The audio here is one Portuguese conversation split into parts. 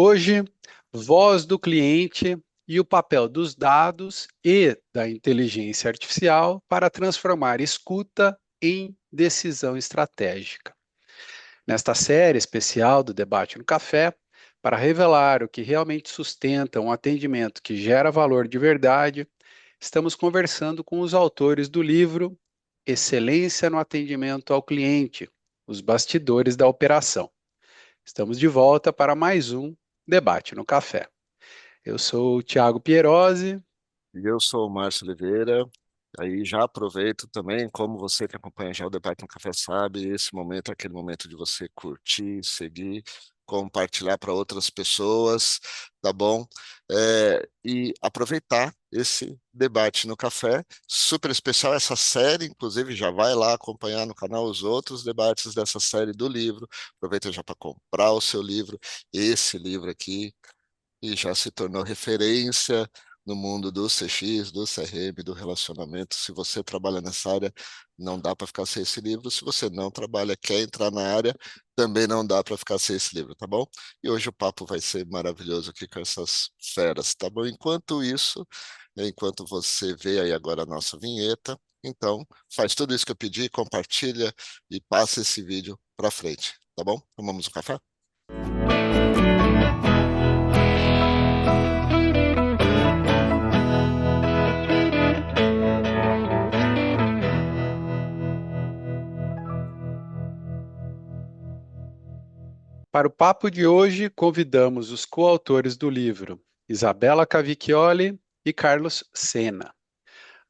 Hoje, voz do cliente e o papel dos dados e da inteligência artificial para transformar escuta em decisão estratégica. Nesta série especial do Debate no Café, para revelar o que realmente sustenta um atendimento que gera valor de verdade, estamos conversando com os autores do livro Excelência no Atendimento ao Cliente, os bastidores da operação. Estamos de volta para mais um Debate no Café. Eu sou o Thiago Pierosi. E eu sou o Márcio Oliveira. Aí já aproveito também, como você que acompanha já o Debate no Café sabe, esse momento é aquele momento de você curtir, seguir, compartilhar para outras pessoas, tá bom? E aproveitar esse debate no café, super especial essa série, inclusive já vai lá acompanhar no canal os outros debates dessa série do livro. Aproveita já para comprar o seu livro, esse livro aqui e já se tornou referência no mundo do CX, do CRM, do relacionamento. Se você trabalha nessa área, não dá para ficar sem esse livro. Se você não trabalha, quer entrar na área, também não dá para ficar sem esse livro, tá bom? E hoje o papo vai ser maravilhoso aqui com essas feras, tá bom? Enquanto isso, enquanto você vê aí agora a nossa vinheta, então faz tudo isso que eu pedi, compartilha e passa esse vídeo para frente, tá bom? Tomamos um café? Para o papo de hoje, convidamos os coautores do livro, Isabela Cavicchioli e Carlos Sena.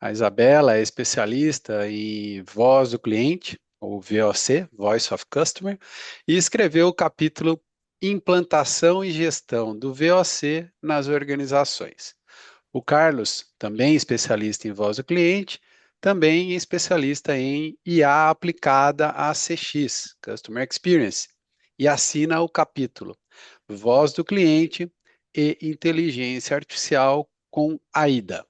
A Isabela é especialista em voz do cliente, ou VOC, Voice of Customer, e escreveu o capítulo Implantação e Gestão do VOC nas organizações. O Carlos, também especialista em voz do cliente, também é especialista em IA aplicada a CX, Customer Experience, e assina o capítulo Voz do Cliente e Inteligência Artificial com AIDA.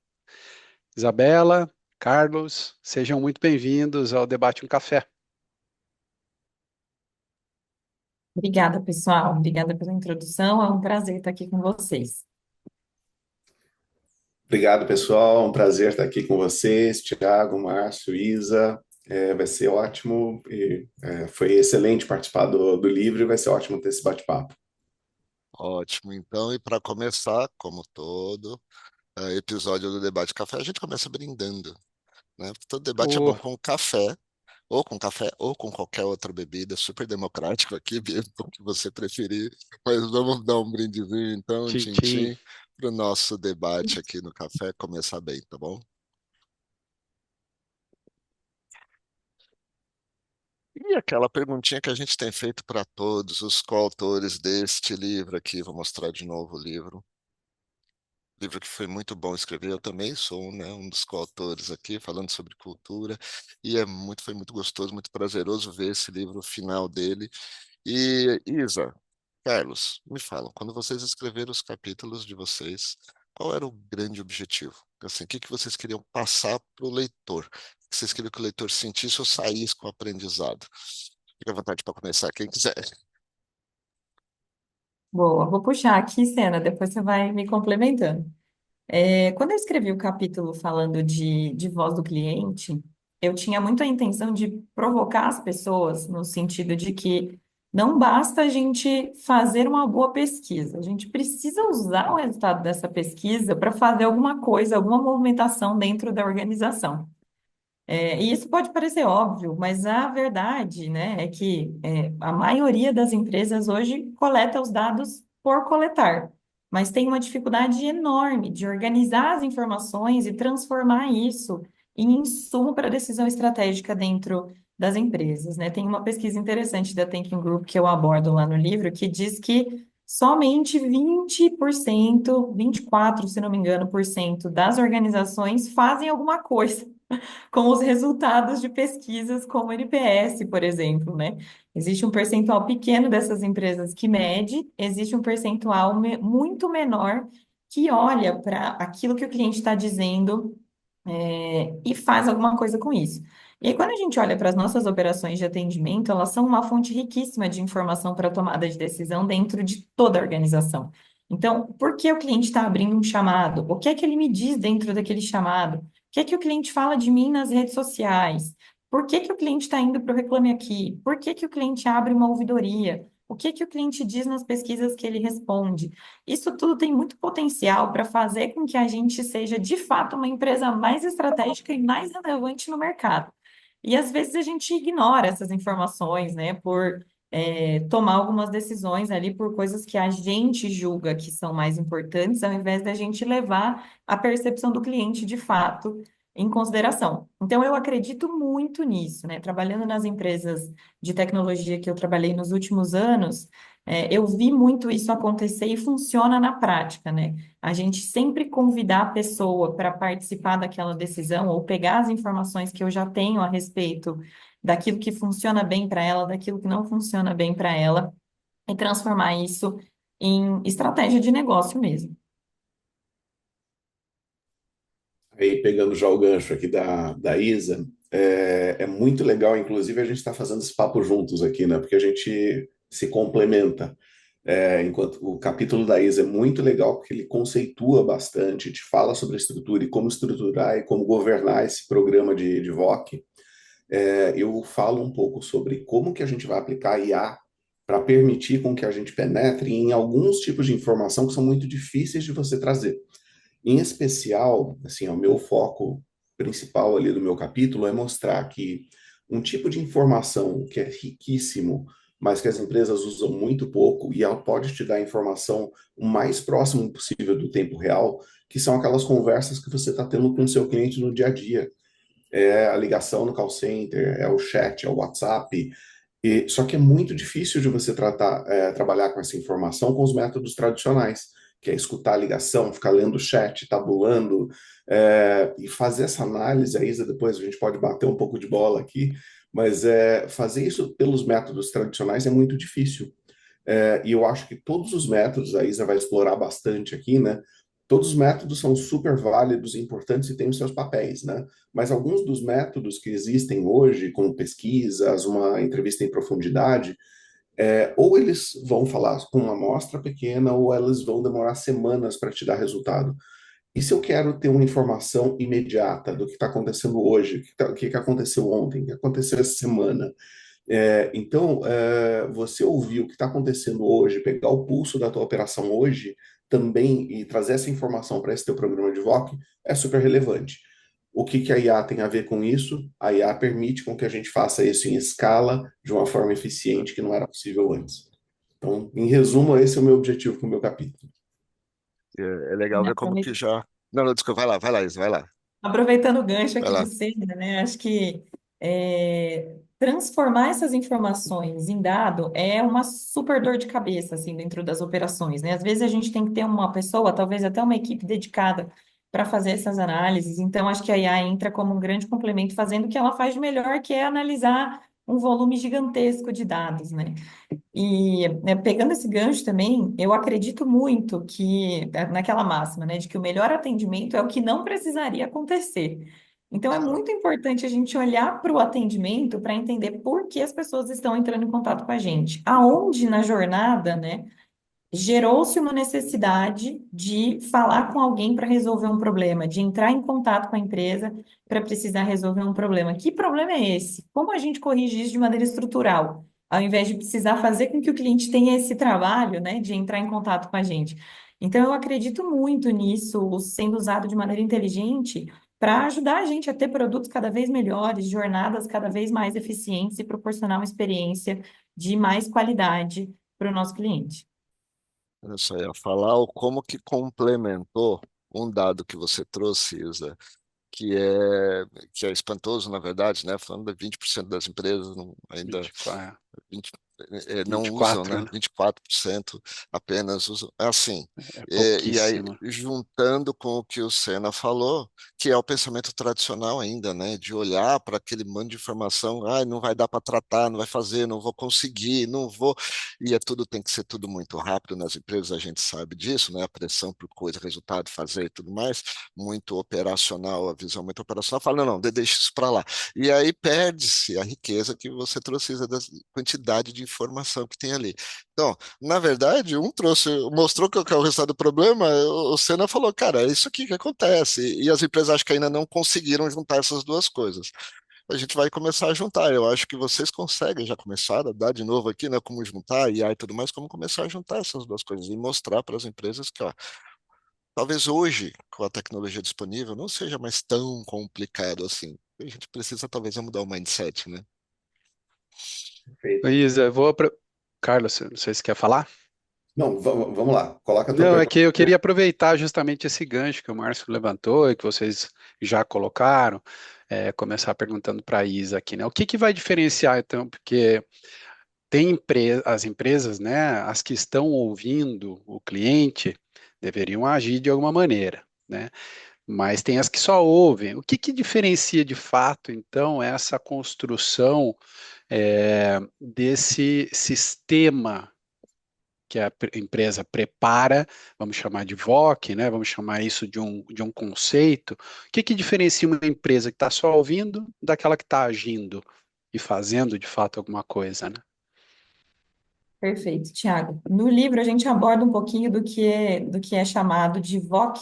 Isabela, Carlos, sejam muito bem-vindos ao Debate um Café. Obrigada, pessoal. Obrigada pela introdução. É um prazer estar aqui com vocês. Obrigado, pessoal. Um prazer estar aqui com vocês, Thiago, Márcio, Isa. Vai ser ótimo. Foi excelente participar do livro e vai ser ótimo ter esse bate-papo. Ótimo, então, e para começar, como todo episódio do Debate Café, a gente começa brindando, né? Todo debate é Oh, bom com café, ou com qualquer outra bebida, super democrático aqui, beba o que você preferir, mas vamos dar um brindezinho, então, Tintim. tchim-tchim, para o nosso debate aqui no café começar bem, tá bom? E aquela perguntinha que a gente tem feito para todos os coautores deste livro aqui, vou mostrar de novo o livro. Livro que foi muito bom escrever. Eu também sou, né, um dos coautores aqui, falando sobre cultura, e foi muito gostoso, muito prazeroso ver esse livro final dele. E Isa, Carlos, me falam, quando vocês escreveram os capítulos de vocês, qual era o grande objetivo? Assim, o que que vocês queriam passar para o leitor? O que vocês queriam que o leitor sentisse ou saísse com o aprendizado? Fique à vontade para começar, quem quiser. Boa, vou puxar aqui, Sena, depois você vai me complementando. Quando eu escrevi o capítulo falando de voz do cliente, eu tinha muito a intenção de provocar as pessoas no sentido de que não basta a gente fazer uma boa pesquisa, a gente precisa usar o resultado dessa pesquisa para fazer alguma coisa, alguma movimentação dentro da organização. E isso pode parecer óbvio, mas a verdade, né, é que a maioria das empresas hoje coleta os dados por coletar, mas tem uma dificuldade enorme de organizar as informações e transformar isso em insumo para decisão estratégica dentro das empresas, né? Tem uma pesquisa interessante da Thinking Group que eu abordo lá no livro que diz que somente 20%, 24, se não me engano, por cento das organizações fazem alguma coisa com os resultados de pesquisas como NPS, por exemplo, né? Existe um percentual pequeno dessas empresas que mede, existe um percentual muito menor que olha para aquilo que o cliente está dizendo, e faz alguma coisa com isso. E aí, quando a gente olha para as nossas operações de atendimento, elas são uma fonte riquíssima de informação para tomada de decisão dentro de toda a organização. Então, por que o cliente está abrindo um chamado? O que é que ele me diz dentro daquele chamado? O que é que o cliente fala de mim nas redes sociais? Por que que o cliente está indo para o Reclame Aqui? Por que que o cliente abre uma ouvidoria? O que que o cliente diz nas pesquisas que ele responde? Isso tudo tem muito potencial para fazer com que a gente seja, de fato, uma empresa mais estratégica e mais relevante no mercado. E às vezes a gente ignora essas informações, né, por tomar algumas decisões ali por coisas que a gente julga que são mais importantes, ao invés da gente levar a percepção do cliente de fato em consideração. Então, eu acredito muito nisso, né? Trabalhando nas empresas de tecnologia que eu trabalhei nos últimos anos, eu vi muito isso acontecer e funciona na prática, né? A gente sempre convidar a pessoa para participar daquela decisão ou pegar as informações que eu já tenho a respeito daquilo que funciona bem para ela, daquilo que não funciona bem para ela, e transformar isso em estratégia de negócio mesmo. Aí, pegando já o gancho aqui da Isa, é muito legal, inclusive, a gente está fazendo esse papo juntos aqui, né? Porque a gente se complementa. Enquanto o capítulo da Isa é muito legal, porque ele conceitua bastante, te fala sobre a estrutura e como estruturar e como governar esse programa de VOC. Eu falo um pouco sobre como que a gente vai aplicar a IA para permitir com que a gente penetre em alguns tipos de informação que são muito difíceis de você trazer. Em especial, assim, o meu foco principal ali do meu capítulo é mostrar que um tipo de informação que é riquíssimo, mas que as empresas usam muito pouco, e ela pode te dar informação o mais próximo possível do tempo real, que são aquelas conversas que você está tendo com o seu cliente no dia a dia. É a ligação no call center, é o chat, é o WhatsApp, só que é muito difícil de você trabalhar com essa informação com os métodos tradicionais, que é escutar a ligação, ficar lendo o chat, tabulando, e fazer essa análise. A Isa, depois a gente pode bater um pouco de bola aqui, mas fazer isso pelos métodos tradicionais é muito difícil. E eu acho que todos os métodos, a Isa vai explorar bastante aqui, né? Todos os métodos são super válidos, importantes e têm os seus papéis, né? Mas alguns dos métodos que existem hoje, como pesquisas, uma entrevista em profundidade, ou eles vão falar com uma amostra pequena, ou elas vão demorar semanas para te dar resultado. E se eu quero ter uma informação imediata do que está acontecendo hoje, o que aconteceu ontem, o que aconteceu essa semana, então, você ouvir o que está acontecendo hoje, pegar o pulso da tua operação hoje também e trazer essa informação para esse teu programa de VOC é super relevante. O que que a IA tem a ver com isso? A IA permite com que a gente faça isso em escala de uma forma eficiente que não era possível antes. Então, em resumo, esse é o meu objetivo com o meu capítulo. É legal ver como que já. Não, não, desculpa, vai lá, Isa, vai lá. Aproveitando o gancho Vai aqui do lá. Senna, né? Acho que transformar essas informações em dado é uma super dor de cabeça, assim, dentro das operações, né? Às vezes a gente tem que ter uma pessoa, talvez até uma equipe dedicada para fazer essas análises. Então, acho que a IA entra como um grande complemento, fazendo o que ela faz de melhor, que é analisar um volume gigantesco de dados, né? E né, pegando esse gancho também, eu acredito muito que naquela máxima, né, de que o melhor atendimento é o que não precisaria acontecer. Então é muito importante a gente olhar para o atendimento para entender por que as pessoas estão entrando em contato com a gente. Aonde na jornada, né, gerou-se uma necessidade de falar com alguém para resolver um problema, de entrar em contato com a empresa para precisar resolver um problema. Que problema é esse? Como a gente corrige isso de maneira estrutural, ao invés de precisar fazer com que o cliente tenha esse trabalho, né, de entrar em contato com a gente? Então, eu acredito muito nisso sendo usado de maneira inteligente para ajudar a gente a ter produtos cada vez melhores, jornadas cada vez mais eficientes e proporcionar uma experiência de mais qualidade para o nosso cliente. Eu só ia falar o como que complementou um dado que você trouxe, Isa, que é, que é espantoso, na verdade, né? Falando de 20% das empresas ainda 24. 20, não usam, 24, né? né? 24% apenas usam. É assim, É e aí, pouquíssimo. juntando com o que o Senna falou, que é o pensamento tradicional ainda, né? De olhar para aquele monte de informação, não vai dar para tratar, não vai fazer, não vou conseguir, não vou. E tem que ser tudo muito rápido nas empresas, a gente sabe disso, né? A pressão por coisa, resultado, fazer e tudo mais, muito operacional, a visão muito operacional, fala, não, deixa isso para lá. E aí perde-se a riqueza que você trouxe da quantidade de informação que tem ali. Então, na verdade, mostrou que é o resultado do problema, o Senna falou, cara, é isso aqui que acontece. E as empresas acho que ainda não conseguiram juntar essas duas coisas. A gente vai começar a juntar. Eu acho que vocês conseguem já começar a dar de novo aqui, né, como juntar IA e tudo mais, como começar a juntar essas duas coisas e mostrar para as empresas que, ó, talvez hoje, com a tecnologia disponível, não seja mais tão complicado assim. A gente precisa talvez mudar o mindset, né? Perfeito. Isa, Carlos, não sei se quer falar. Não, vamos lá. Coloca a tua Não, é pergunta. que eu queria aproveitar justamente esse gancho que o Márcio levantou e que vocês já colocaram, começar perguntando para a Isa aqui, né? O que que vai diferenciar, então, porque as empresas, né, as que estão ouvindo o cliente, deveriam agir de alguma maneira, né? Mas tem as que só ouvem. O que que diferencia de fato, então, essa construção desse sistema que a empresa prepara, vamos chamar de VOC, né? Vamos chamar isso de um conceito. O que que diferencia uma empresa que está só ouvindo daquela que está agindo e fazendo de fato alguma coisa, né? Perfeito, Tiago. No livro a gente aborda um pouquinho do que é chamado de VOC,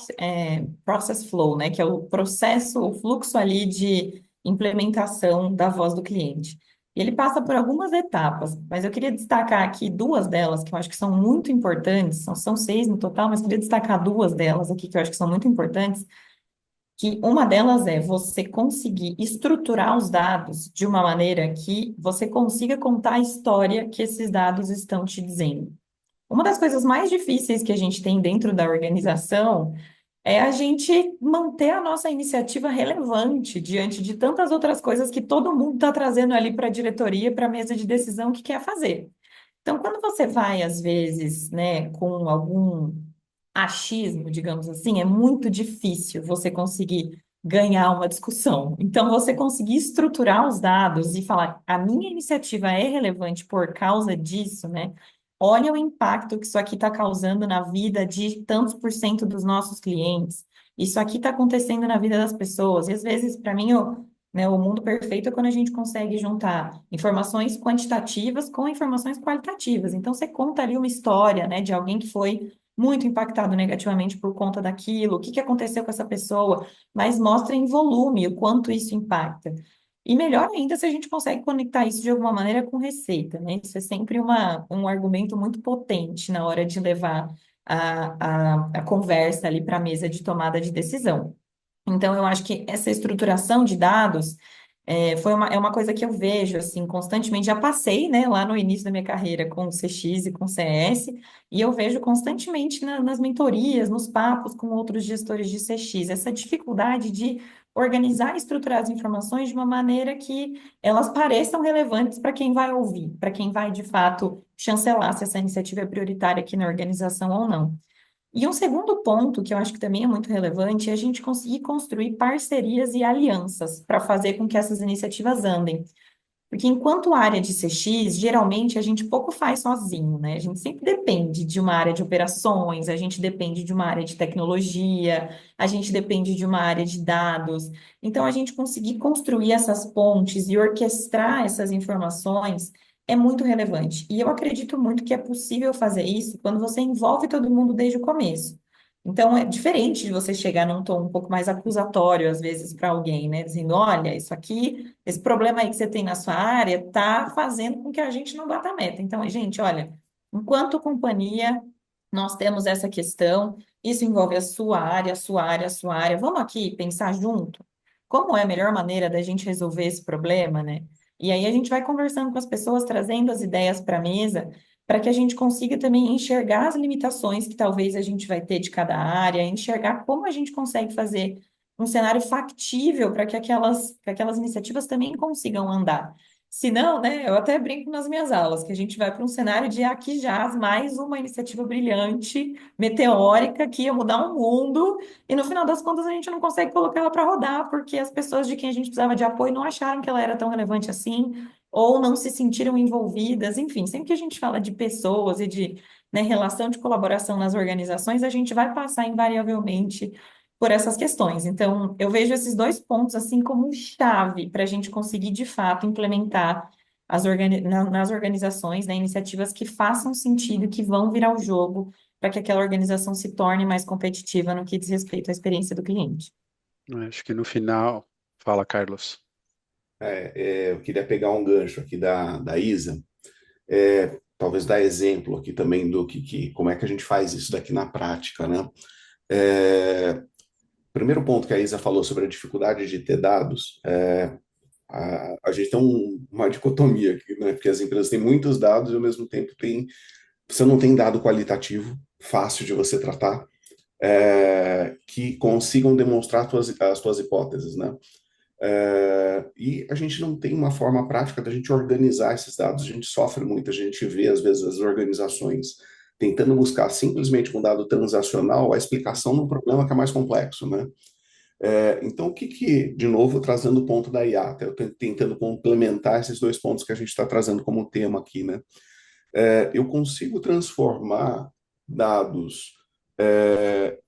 Process Flow, né? Que é o processo, o fluxo ali de implementação da voz do cliente. E ele passa por algumas etapas, mas eu queria destacar aqui duas delas que eu acho que são muito importantes, são seis no total, mas queria destacar duas delas aqui que eu acho que são muito importantes, que uma delas é você conseguir estruturar os dados de uma maneira que você consiga contar a história que esses dados estão te dizendo. Uma das coisas mais difíceis que a gente tem dentro da organização é a gente manter a nossa iniciativa relevante diante de tantas outras coisas que todo mundo está trazendo ali para a diretoria, para a mesa de decisão que quer fazer. Então, quando você vai, às vezes, né, com algum achismo, digamos assim, é muito difícil você conseguir ganhar uma discussão. Então, você conseguir estruturar os dados e falar, a minha iniciativa é relevante por causa disso, né? Olha o impacto que isso aqui está causando na vida de tantos por cento dos nossos clientes. Isso aqui está acontecendo na vida das pessoas. E às vezes, para mim, o mundo perfeito é quando a gente consegue juntar informações quantitativas com informações qualitativas. Então, você conta ali uma história, né, de alguém que foi muito impactado negativamente por conta daquilo, o que que aconteceu com essa pessoa, mas mostra em volume o quanto isso impacta. E melhor ainda se a gente consegue conectar isso de alguma maneira com receita, né? Isso é sempre um argumento muito potente na hora de levar a conversa ali para a mesa de tomada de decisão. Então, eu acho que essa estruturação de dados é uma coisa que eu vejo assim constantemente. Já passei, né, lá no início da minha carreira com CX e com CS, e eu vejo constantemente nas mentorias, nos papos com outros gestores de CX, essa dificuldade de organizar e estruturar as informações de uma maneira que elas pareçam relevantes para quem vai ouvir, para quem vai de fato chancelar se essa iniciativa é prioritária aqui na organização ou não. E um segundo ponto, que eu acho que também é muito relevante, é a gente conseguir construir parcerias e alianças para fazer com que essas iniciativas andem. Porque enquanto área de CX, geralmente a gente pouco faz sozinho, né? A gente sempre depende de uma área de operações, a gente depende de uma área de tecnologia, a gente depende de uma área de dados. Então, a gente conseguir construir essas pontes e orquestrar essas informações é muito relevante. E eu acredito muito que é possível fazer isso quando você envolve todo mundo desde o começo. Então, é diferente de você chegar num tom um pouco mais acusatório, às vezes, para alguém, né? Dizendo, olha, isso aqui, esse problema aí que você tem na sua área está fazendo com que a gente não bata a meta. Então, gente, olha, enquanto companhia, nós temos essa questão, isso envolve a sua área, a sua área, a sua área. Vamos aqui pensar junto? Como é a melhor maneira da gente resolver esse problema, né? E aí a gente vai conversando com as pessoas, trazendo as ideias para a mesa, para que a gente consiga também enxergar as limitações que talvez a gente vai ter de cada área, enxergar como a gente consegue fazer um cenário factível para que aquelas iniciativas também consigam andar. Se não, né, eu até brinco nas minhas aulas, que a gente vai para um cenário de aqui jaz mais uma iniciativa brilhante, meteórica, que ia mudar o mundo, e no final das contas a gente não consegue colocar ela para rodar, porque as pessoas de quem a gente precisava de apoio não acharam que ela era tão relevante assim, ou não se sentiram envolvidas. Enfim, sempre que a gente fala de pessoas e de, né, relação de colaboração nas organizações, a gente vai passar invariavelmente por essas questões. Então, eu vejo esses dois pontos assim como chave para a gente conseguir, de fato, implementar nas organizações, né, iniciativas que façam sentido, que vão virar o jogo para que aquela organização se torne mais competitiva no que diz respeito à experiência do cliente. Acho que no final, fala, Carlos. Eu queria pegar um gancho aqui da Isa, talvez dar exemplo aqui também do como é que a gente faz isso daqui na prática, né? É, Primeiro ponto que a Isa falou sobre a dificuldade de ter dados, a gente tem uma dicotomia aqui, né? Porque as empresas têm muitos dados e ao mesmo tempo você não tem dado qualitativo, fácil de você tratar, que consigam demonstrar as tuas hipóteses, né? E a gente não tem uma forma prática da gente organizar esses dados. A gente sofre muito, a gente vê às vezes as organizações tentando buscar simplesmente com dado transacional a explicação de um problema que é mais complexo, né? Então, de novo, trazendo o ponto da IA, eu estou tentando complementar esses dois pontos que a gente está trazendo como tema aqui, né? Eu consigo transformar dados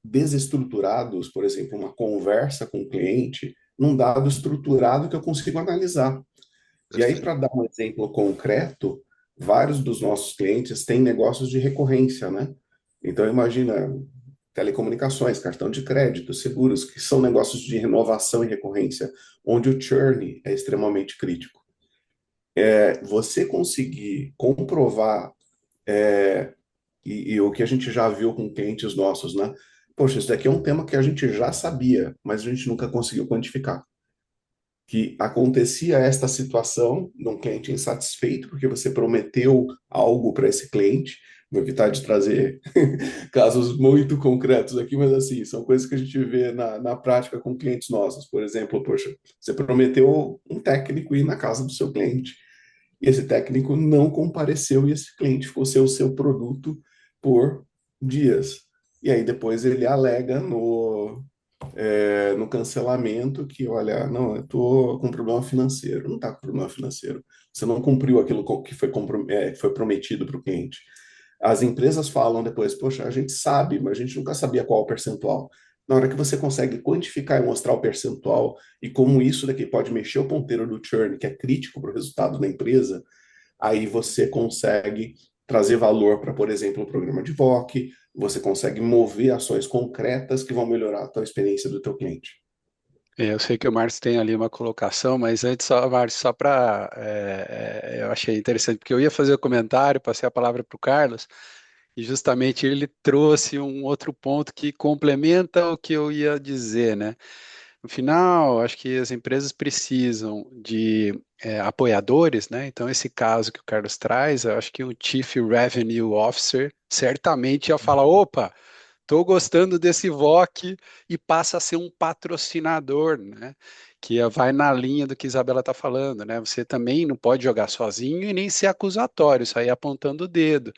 desestruturados, por exemplo, uma conversa com o cliente, num dado estruturado que eu consigo analisar. E aí, Perfeito. para dar um exemplo concreto, vários dos nossos clientes têm negócios de recorrência, né? Então, imagina telecomunicações, cartão de crédito, seguros, que são negócios de renovação e recorrência, onde o churn é extremamente crítico. Você conseguir comprovar, e o que a gente já viu com clientes nossos, né? Poxa, isso daqui é um tema que a gente já sabia, mas a gente nunca conseguiu quantificar. Que acontecia esta situação de um cliente insatisfeito, porque você prometeu algo para esse cliente. Vou evitar de trazer casos muito concretos aqui, mas assim, são coisas que a gente vê na prática com clientes nossos. Por exemplo, poxa, você prometeu um técnico ir na casa do seu cliente, e esse técnico não compareceu, e esse cliente ficou sem o seu produto por dias. E aí depois ele alega no cancelamento que, olha, não, eu estou com problema financeiro. Não está com problema financeiro. Você não cumpriu aquilo que foi prometido para o cliente. As empresas falam depois, poxa, a gente sabe, mas a gente nunca sabia qual o percentual. Na hora que você consegue quantificar e mostrar o percentual e como isso daqui pode mexer o ponteiro do churn, que é crítico para o resultado da empresa, aí você consegue trazer valor para, por exemplo, um programa de VOC, você consegue mover ações concretas que vão melhorar a tua experiência do teu cliente. Eu sei que o Márcio tem ali uma colocação, mas antes, só, Márcio, só para. Eu achei interessante, porque eu ia fazer o comentário, passei a palavra para o Carlos, e justamente ele trouxe um outro ponto que complementa o que eu ia dizer, né? No final, acho que as empresas precisam de apoiadores, né? Então, esse caso que o Carlos traz, eu acho que um Chief Revenue Officer certamente ia falar: opa, estou gostando desse VOC e passa a ser um patrocinador, né? Que vai na linha do que a Isabela está falando, né? Você também não pode jogar sozinho e nem ser acusatório, sair apontando o dedo.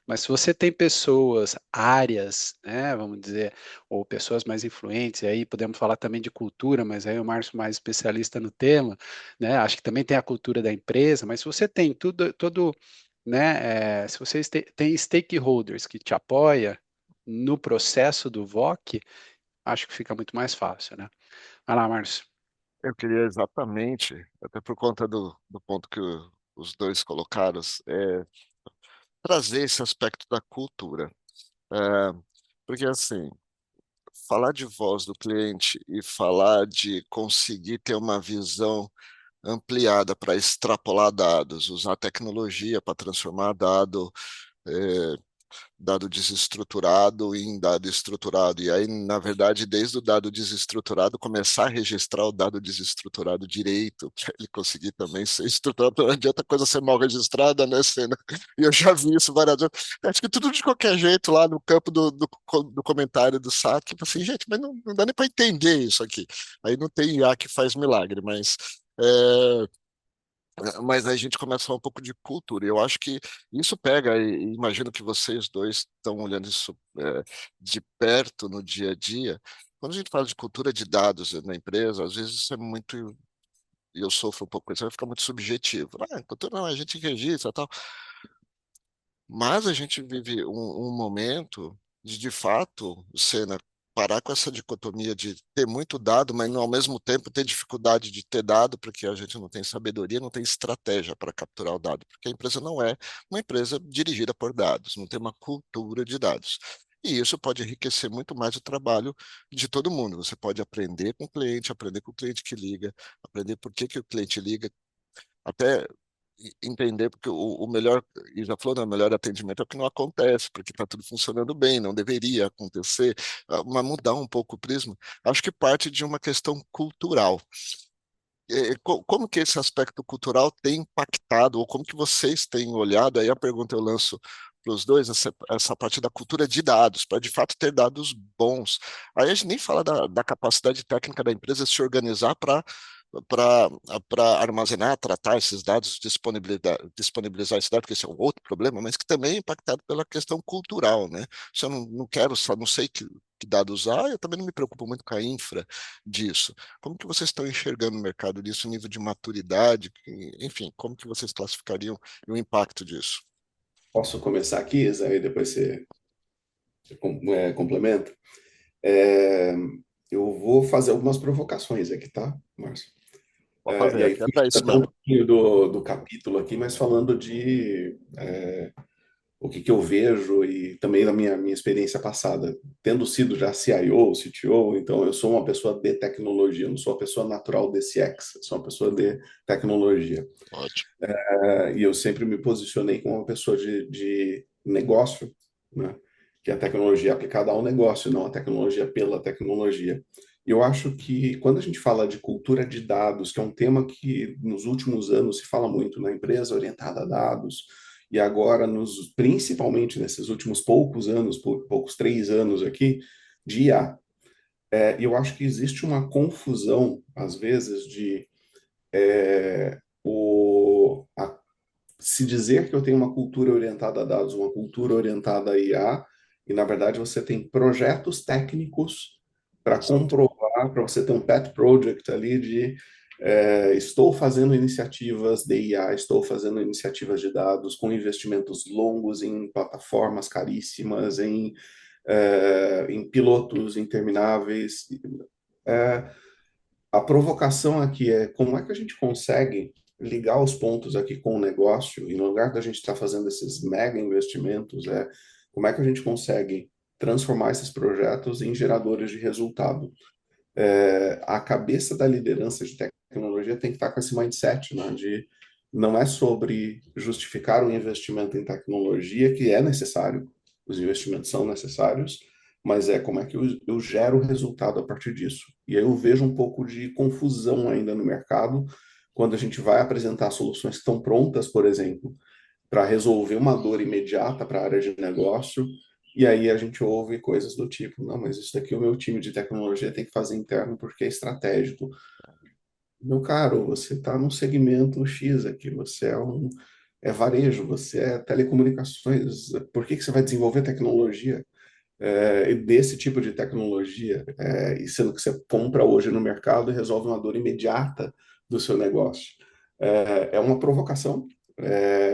Mas se você tem pessoas, áreas, né, vamos dizer, ou pessoas mais influentes, e aí podemos falar também de cultura, mas aí o Márcio mais especialista no tema, né? Acho que também tem a cultura da empresa, mas se você tem todo, né, se você tem stakeholders que te apoia no processo do VOC, acho que fica muito mais fácil, né? Vai lá, Márcio. Eu queria exatamente, até por conta do ponto que os dois colocaram, trazer esse aspecto da cultura. É, porque, assim, falar de voz do cliente e falar de conseguir ter uma visão ampliada para extrapolar dados, usar tecnologia para transformar é, dado desestruturado em dado estruturado. E aí, na verdade, desde o dado desestruturado, começar a registrar o dado desestruturado direito, para ele conseguir também ser estruturado. Não adianta a coisa ser mal registrada, né, Senna? E eu já vi isso várias vezes. Acho que tudo de qualquer jeito lá no campo do comentário do saque, assim, gente, mas não dá nem para entender isso aqui. Aí não tem IA que faz milagre, mas. É, Mas aí a gente começa a falar um pouco de cultura. Eu acho que isso pega, e imagino que vocês dois estão olhando isso de perto no dia a dia. Quando a gente fala de cultura de dados na empresa, às vezes isso é muito, e eu sofro um pouco com isso, vai ficar muito subjetivo. Ah, cultura não, a gente registra tal. Mas a gente vive um momento de fato, Senna, parar com essa dicotomia de ter muito dado, mas ao mesmo tempo ter dificuldade de ter dado, porque a gente não tem sabedoria, não tem estratégia para capturar o dado, porque a empresa não é uma empresa dirigida por dados, não tem uma cultura de dados. E isso pode enriquecer muito mais o trabalho de todo mundo. Você pode aprender com o cliente, aprender com o cliente que liga, aprender por que que o cliente liga, até entender, porque o melhor, e já falou, né, o melhor atendimento é o que não acontece, porque está tudo funcionando bem, não deveria acontecer, mas mudar um pouco o prisma, acho que parte de uma questão cultural. Como que esse aspecto cultural tem impactado, ou como que vocês têm olhado, aí a pergunta eu lanço para os dois, essa parte da cultura de dados, para de fato ter dados bons. Aí a gente nem fala da capacidade técnica da empresa se organizar para armazenar, tratar esses dados, disponibilizar esses dados, que esse é um outro problema, mas que também é impactado pela questão cultural, né? Se eu não quero, não sei que dados usar, eu também não me preocupo muito com a infra disso. Como que vocês estão enxergando o mercado disso, o nível de maturidade, enfim, como que vocês classificariam o impacto disso? Posso começar aqui, Isa, e depois você complementa? É, eu vou fazer algumas provocações aqui, tá, Márcio? Pode E fazer, aí, aqui é para fugindo isso até um mesmo. pouquinho do capítulo aqui, mas falando de o que eu vejo e também da minha experiência passada, tendo sido já CIO, CTO, então eu sou uma pessoa de tecnologia, eu não sou uma pessoa natural de CX, eu sou uma pessoa de tecnologia. Ótimo. E eu sempre me posicionei como uma pessoa de negócio, né? Que é a tecnologia aplicada ao negócio, não a tecnologia pela tecnologia. E eu acho que quando a gente fala de cultura de dados, que é um tema que nos últimos anos se fala muito na empresa orientada a dados, e agora, principalmente nesses últimos poucos anos, poucos 3 anos aqui, de IA. E eu acho que existe uma confusão, às vezes, de se dizer que eu tenho uma cultura orientada a dados, uma cultura orientada a IA, e na verdade você tem projetos técnicos para Exato. comprovar, para você ter um pet project ali de estou fazendo iniciativas de IA, estou fazendo iniciativas de dados com investimentos longos em plataformas caríssimas, em pilotos intermináveis. É, a provocação aqui é como é que a gente consegue ligar os pontos aqui com o negócio, e no lugar da gente estar fazendo esses mega investimentos, como é que a gente consegue transformar esses projetos em geradores de resultado. A cabeça da liderança de tecnologia tem que estar com esse mindset, né, de não é sobre justificar o investimento em tecnologia, que é necessário, os investimentos são necessários, mas é como é que eu gero resultado a partir disso. E aí eu vejo um pouco de confusão ainda no mercado, quando a gente vai apresentar soluções que estão prontas, por exemplo, para resolver uma dor imediata para a área de negócio, e aí a gente ouve coisas do tipo, não, mas isso daqui o meu time de tecnologia tem que fazer interno porque é estratégico. Meu caro, você está num segmento X aqui, você é varejo, você é telecomunicações, por que você vai desenvolver tecnologia desse tipo de tecnologia, e sendo que você compra hoje no mercado e resolve uma dor imediata do seu negócio? É uma provocação.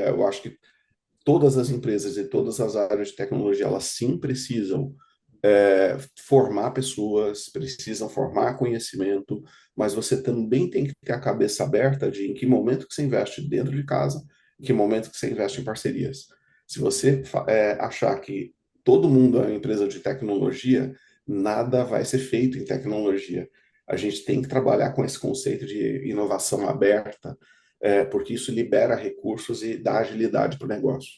Eu acho que todas as empresas e todas as áreas de tecnologia, elas sim precisam formar pessoas, precisam formar conhecimento, mas você também tem que ter a cabeça aberta de em que momento que você investe dentro de casa, em que momento que você investe em parcerias. Se você achar que todo mundo é uma empresa de tecnologia, nada vai ser feito em tecnologia. A gente tem que trabalhar com esse conceito de inovação aberta, porque isso libera recursos e dá agilidade para o negócio.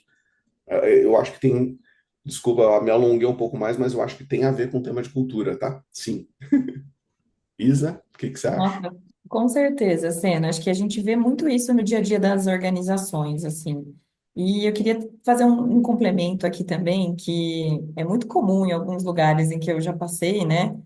Eu acho que tem. Desculpa, me alonguei um pouco mais, mas eu acho que tem a ver com o tema de cultura, tá? Sim. Isa, o que você acha? Nossa, com certeza, Sena. Acho que a gente vê muito isso no dia a dia das organizações, assim. E eu queria fazer um complemento aqui também, que é muito comum em alguns lugares em que eu já passei, né?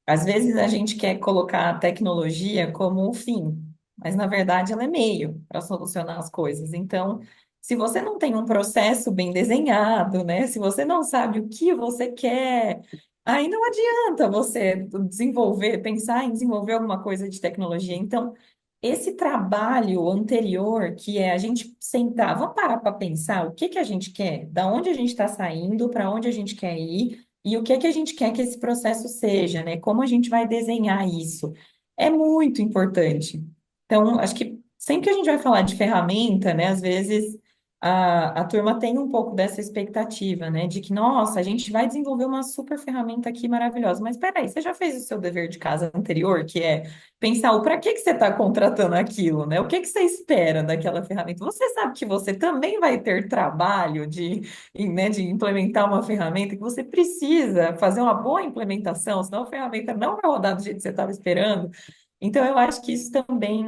Às vezes a gente quer colocar a tecnologia como um fim. mas na verdade ela é meio para solucionar as coisas. Então, se você não tem um processo bem desenhado, né? Se você não sabe o que você quer, aí não adianta você desenvolver, pensar em desenvolver alguma coisa de tecnologia. Então, esse trabalho anterior, que é a gente sentar, vamos parar para pensar o que que a gente quer, da onde a gente está saindo, para onde a gente quer ir, e o que que a gente quer que esse processo seja, né? Como a gente vai desenhar isso? É muito importante. Então, acho que sempre que a gente vai falar de ferramenta, né, às vezes a turma tem um pouco dessa expectativa, né, de que, nossa, a gente vai desenvolver uma super ferramenta aqui maravilhosa. Mas peraí, você já fez o seu dever de casa anterior, que é pensar o para que que você está contratando aquilo, né? O que que você espera daquela ferramenta? Você sabe que você também vai ter trabalho né, de implementar uma ferramenta que você precisa fazer uma boa implementação, senão a ferramenta não vai rodar do jeito que você estava esperando. Então, eu acho que isso também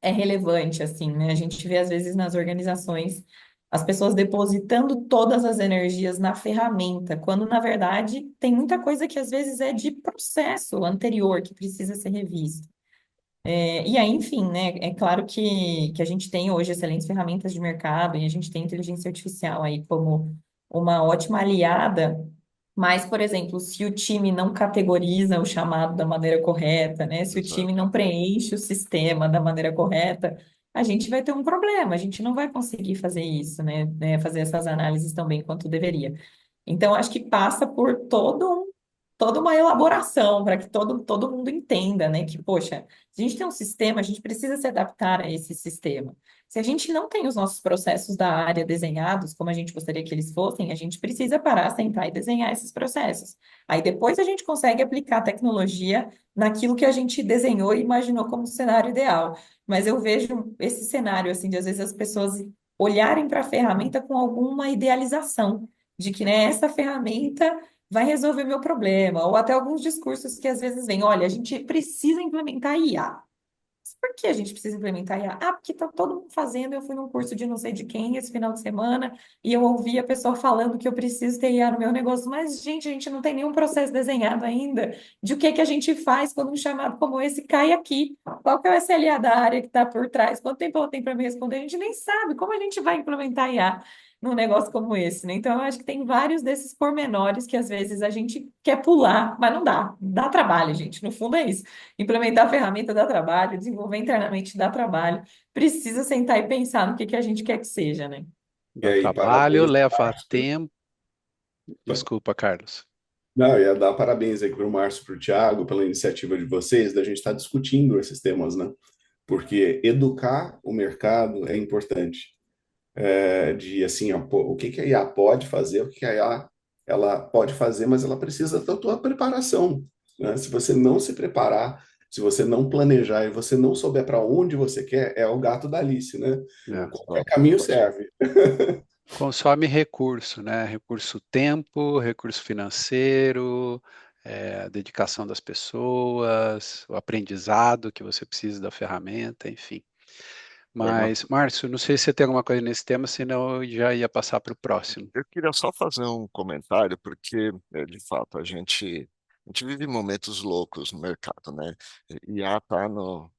é relevante, assim, né? A gente vê, às vezes, nas organizações, as pessoas depositando todas as energias na ferramenta, quando, na verdade, tem muita coisa que, às vezes, é de processo anterior que precisa ser revisto. E aí, enfim, né? É claro que a gente tem hoje excelentes ferramentas de mercado e a gente tem inteligência artificial aí como uma ótima aliada, mas, por exemplo, se o time não categoriza o chamado da maneira correta, né? Se o time Exato. não preenche o sistema da maneira correta, a gente vai ter um problema, a gente não vai conseguir fazer isso, né? Fazer essas análises tão bem quanto deveria. Então, acho que passa por toda uma elaboração para que todo mundo entenda, né? Que, poxa, se a gente tem um sistema, a gente precisa se adaptar a esse sistema. Se a gente não tem os nossos processos da área desenhados, como a gente gostaria que eles fossem, a gente precisa parar, sentar e desenhar esses processos. Aí depois a gente consegue aplicar a tecnologia naquilo que a gente desenhou e imaginou como cenário ideal. Mas eu vejo esse cenário, assim, de às vezes as pessoas olharem para a ferramenta com alguma idealização, de que, né, essa ferramenta vai resolver meu problema, ou até alguns discursos que às vezes vêm, olha, a gente precisa implementar IA. Mas por que a gente precisa implementar IA? Ah, porque está todo mundo fazendo, eu fui num curso de não sei de quem esse final de semana, e eu ouvi a pessoa falando que eu preciso ter IA no meu negócio, mas, gente, a gente não tem nenhum processo desenhado ainda de o que que a gente faz quando um chamado como esse cai aqui. Qual que é o SLA da área que está por trás? Quanto tempo ela tem para me responder? A gente nem sabe como a gente vai implementar IA num negócio como esse, né? Então, eu acho que tem vários desses pormenores que às vezes a gente quer pular, mas não dá. Dá trabalho, gente. No fundo é isso. Implementar a ferramenta dá trabalho, desenvolver internamente dá trabalho. Precisa sentar e pensar no que a gente quer que seja, né? E Dá aí, trabalho, parabéns, leva Márcio. tempo. Desculpa, Carlos. Não, eu ia dar parabéns aí para o Márcio e para o Thiago pela iniciativa de vocês, da gente estar discutindo esses temas, né? Porque educar o mercado é importante. De assim, ó, pô, o que que a IA pode fazer, o que que a IA ela pode fazer, mas ela precisa da tua preparação, né? Se você não se preparar, se você não planejar e você não souber para onde você quer, é o gato da Alice, né? É. Qualquer caminho serve. Consome recurso, né? Recurso tempo, recurso financeiro, a dedicação das pessoas, o aprendizado que você precisa da ferramenta, enfim. Fernando, Mas, Márcio, não sei se você tem alguma coisa nesse tema, senão eu já ia passar para o próximo. eu queria só fazer um comentário, porque, de fato, a gente vive momentos loucos no mercado, né? IA está no,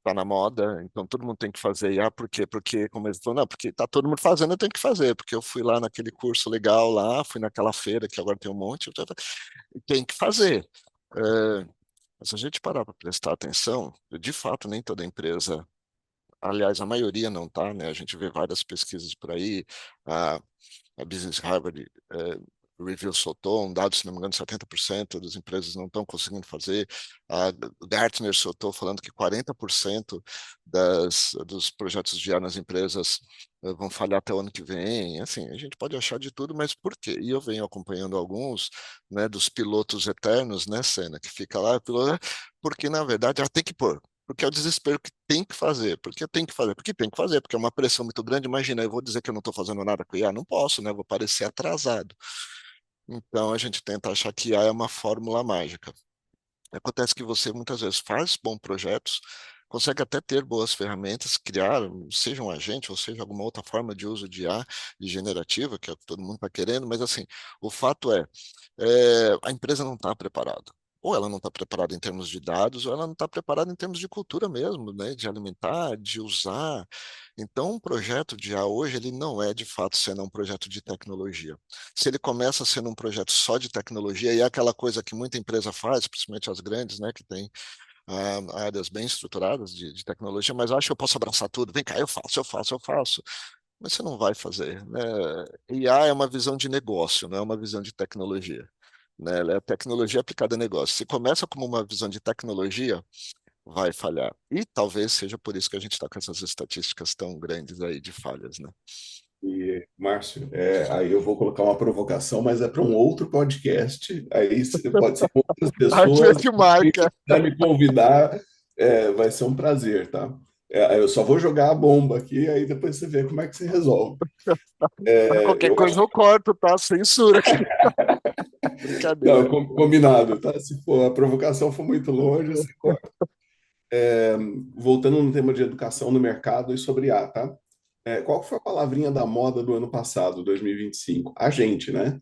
tá na moda, então todo mundo tem que fazer IA, por quê? Porque, como eles falam, não, porque tá todo mundo fazendo, eu tenho que fazer, porque eu fui lá naquele curso legal lá, fui naquela feira que agora tem um monte, tem que fazer. É, mas se a gente parar para prestar atenção, de fato, nem toda empresa, aliás, a maioria não tá, né? A gente vê várias pesquisas por aí, a, a Business Harvard Review soltou um dado, se não me engano, 70% das empresas não estão conseguindo fazer. A Gartner soltou falando que 40% dos projetos de IA nas empresas vão falhar até o ano que vem. Assim, a gente pode achar de tudo, mas por quê? E eu venho acompanhando alguns, né, dos pilotos eternos, né, Senna, que fica lá, porque na verdade ela tem que pôr. Porque é o desespero que tem que fazer. Porque tem que fazer. Porque tem que fazer. Porque é uma pressão muito grande. Imagina, eu vou dizer que eu não estou fazendo nada com IA? Não posso, né? Eu vou parecer atrasado. Então a gente tenta achar que IA é uma fórmula mágica. Acontece que você muitas vezes faz bons projetos, consegue até ter boas ferramentas, criar, seja um agente ou seja alguma outra forma de uso de IA, de generativa, que é o que todo mundo está querendo, mas assim, o fato é, a empresa não está preparada. ou ela não está preparada em termos de dados, ou ela não está preparada em termos de cultura mesmo, né? De alimentar, de usar. Então, um projeto de IA hoje, ele não é de fato sendo um projeto de tecnologia. Se ele começa sendo um projeto só de tecnologia, e é aquela coisa que muita empresa faz, principalmente as grandes, né, que tem áreas bem estruturadas de tecnologia, mas eu acho que eu posso abraçar tudo. Vem cá, eu faço. Mas você não vai fazer, né? IA é uma visão de negócio, não é uma visão de tecnologia, né? Ela é tecnologia aplicada a negócio. Se começa como uma visão de tecnologia, vai falhar. E talvez seja por isso que a gente está com essas estatísticas tão grandes aí de falhas, né? E, Márcio, aí eu vou colocar uma provocação, mas é para um outro podcast. Aí pode ser com outras A pessoas. gente Quem marca. quiser me convidar, vai ser um prazer, tá? Eu só vou jogar a bomba aqui, aí depois você vê como é que você resolve. Qualquer Eu coisa acho eu corto, tá? Censura aqui. não, Brincadeira. combinado, tá? Se for a provocação for muito longe, você corta. Voltando no tema de educação no mercado e sobre IA, tá? Qual que foi a palavrinha da moda do ano passado, 2025? Agente, né?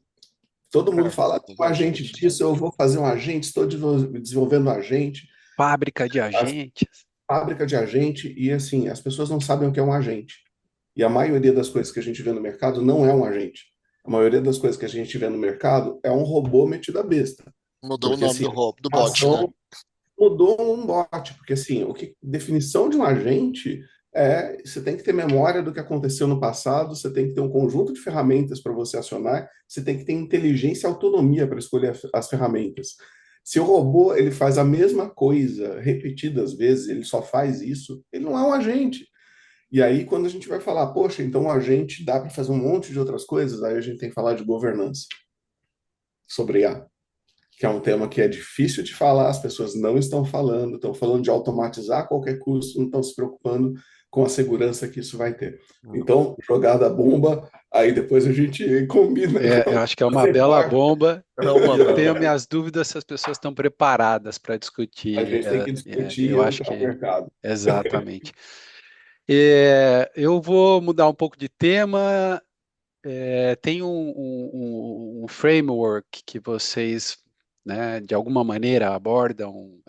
Todo mundo fala, Tudo um a agente gente. disso, eu vou fazer um agente, estou desenvolvendo um agente, Fábrica de a agentes. fábrica de agente, e assim, as pessoas não sabem o que é um agente. E a maioria das coisas que a gente vê no mercado não é um agente. A maioria das coisas que a gente vê no mercado é um robô metido a besta. Mudou o Porque nome assim, do a bot, né? ação mudou um bot, porque assim, o que definição de um agente você tem que ter memória do que aconteceu no passado, você tem que ter um conjunto de ferramentas para você acionar, você tem que ter inteligência e autonomia para escolher as ferramentas. Se o robô ele faz a mesma coisa repetidas vezes, ele só faz isso, ele não é um agente. E aí, quando a gente vai falar, poxa, então um agente dá para fazer um monte de outras coisas, aí a gente tem que falar de governança sobre IA, que é um tema que é difícil de falar, as pessoas não estão falando de automatizar a qualquer custo, não estão se preocupando com a segurança que isso vai ter. Então, jogada a bomba, aí depois a gente combina Eu com acho que é uma fazer bela parte. bomba É uma e eu tenho boa. minhas dúvidas se as pessoas estão preparadas para A discutir. gente tem que discutir e Eu acho educar o que mercado. exatamente. Eu vou mudar um pouco de tema. Tem um framework que vocês, né, de alguma maneira abordam,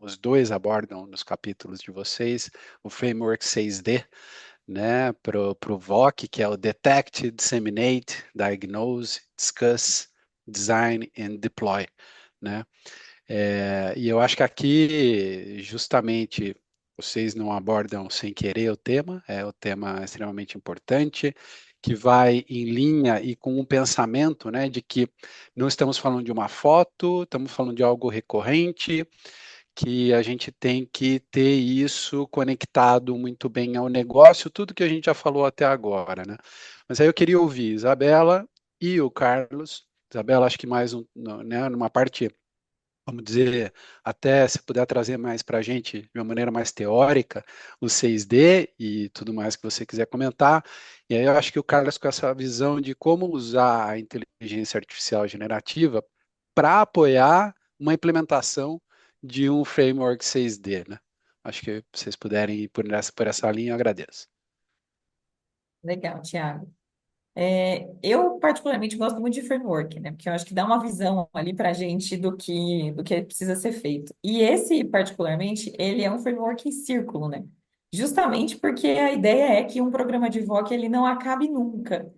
os dois abordam nos capítulos de vocês, o framework 6D, né, para o VOC, que é o Detect, Disseminate, Diagnose, Discuss, Design and Deploy, né? E eu acho que aqui, justamente, vocês não abordam sem querer o tema, é o tema extremamente importante, que vai em linha e com um pensamento, né, de que não estamos falando de uma foto, estamos falando de algo recorrente, que a gente tem que ter isso conectado muito bem ao negócio, tudo que a gente já falou até agora, né? Mas aí eu queria ouvir Isabela e o Carlos. Isabela, acho que mais né, numa parte, vamos dizer, até se puder trazer mais para a gente de uma maneira mais teórica, o 6D e tudo mais que você quiser comentar. E aí eu acho que o Carlos, com essa visão de como usar a inteligência artificial generativa para apoiar uma implementação de um framework 6D, né? Acho que vocês puderem ir por essa linha, eu agradeço. Legal, Thiago. Eu, particularmente, gosto muito de framework, né? Porque eu acho que dá uma visão ali para a gente do que precisa ser feito. E esse, particularmente, ele é um framework em círculo, né? Justamente porque a ideia é que um programa de VOC ele não acabe nunca.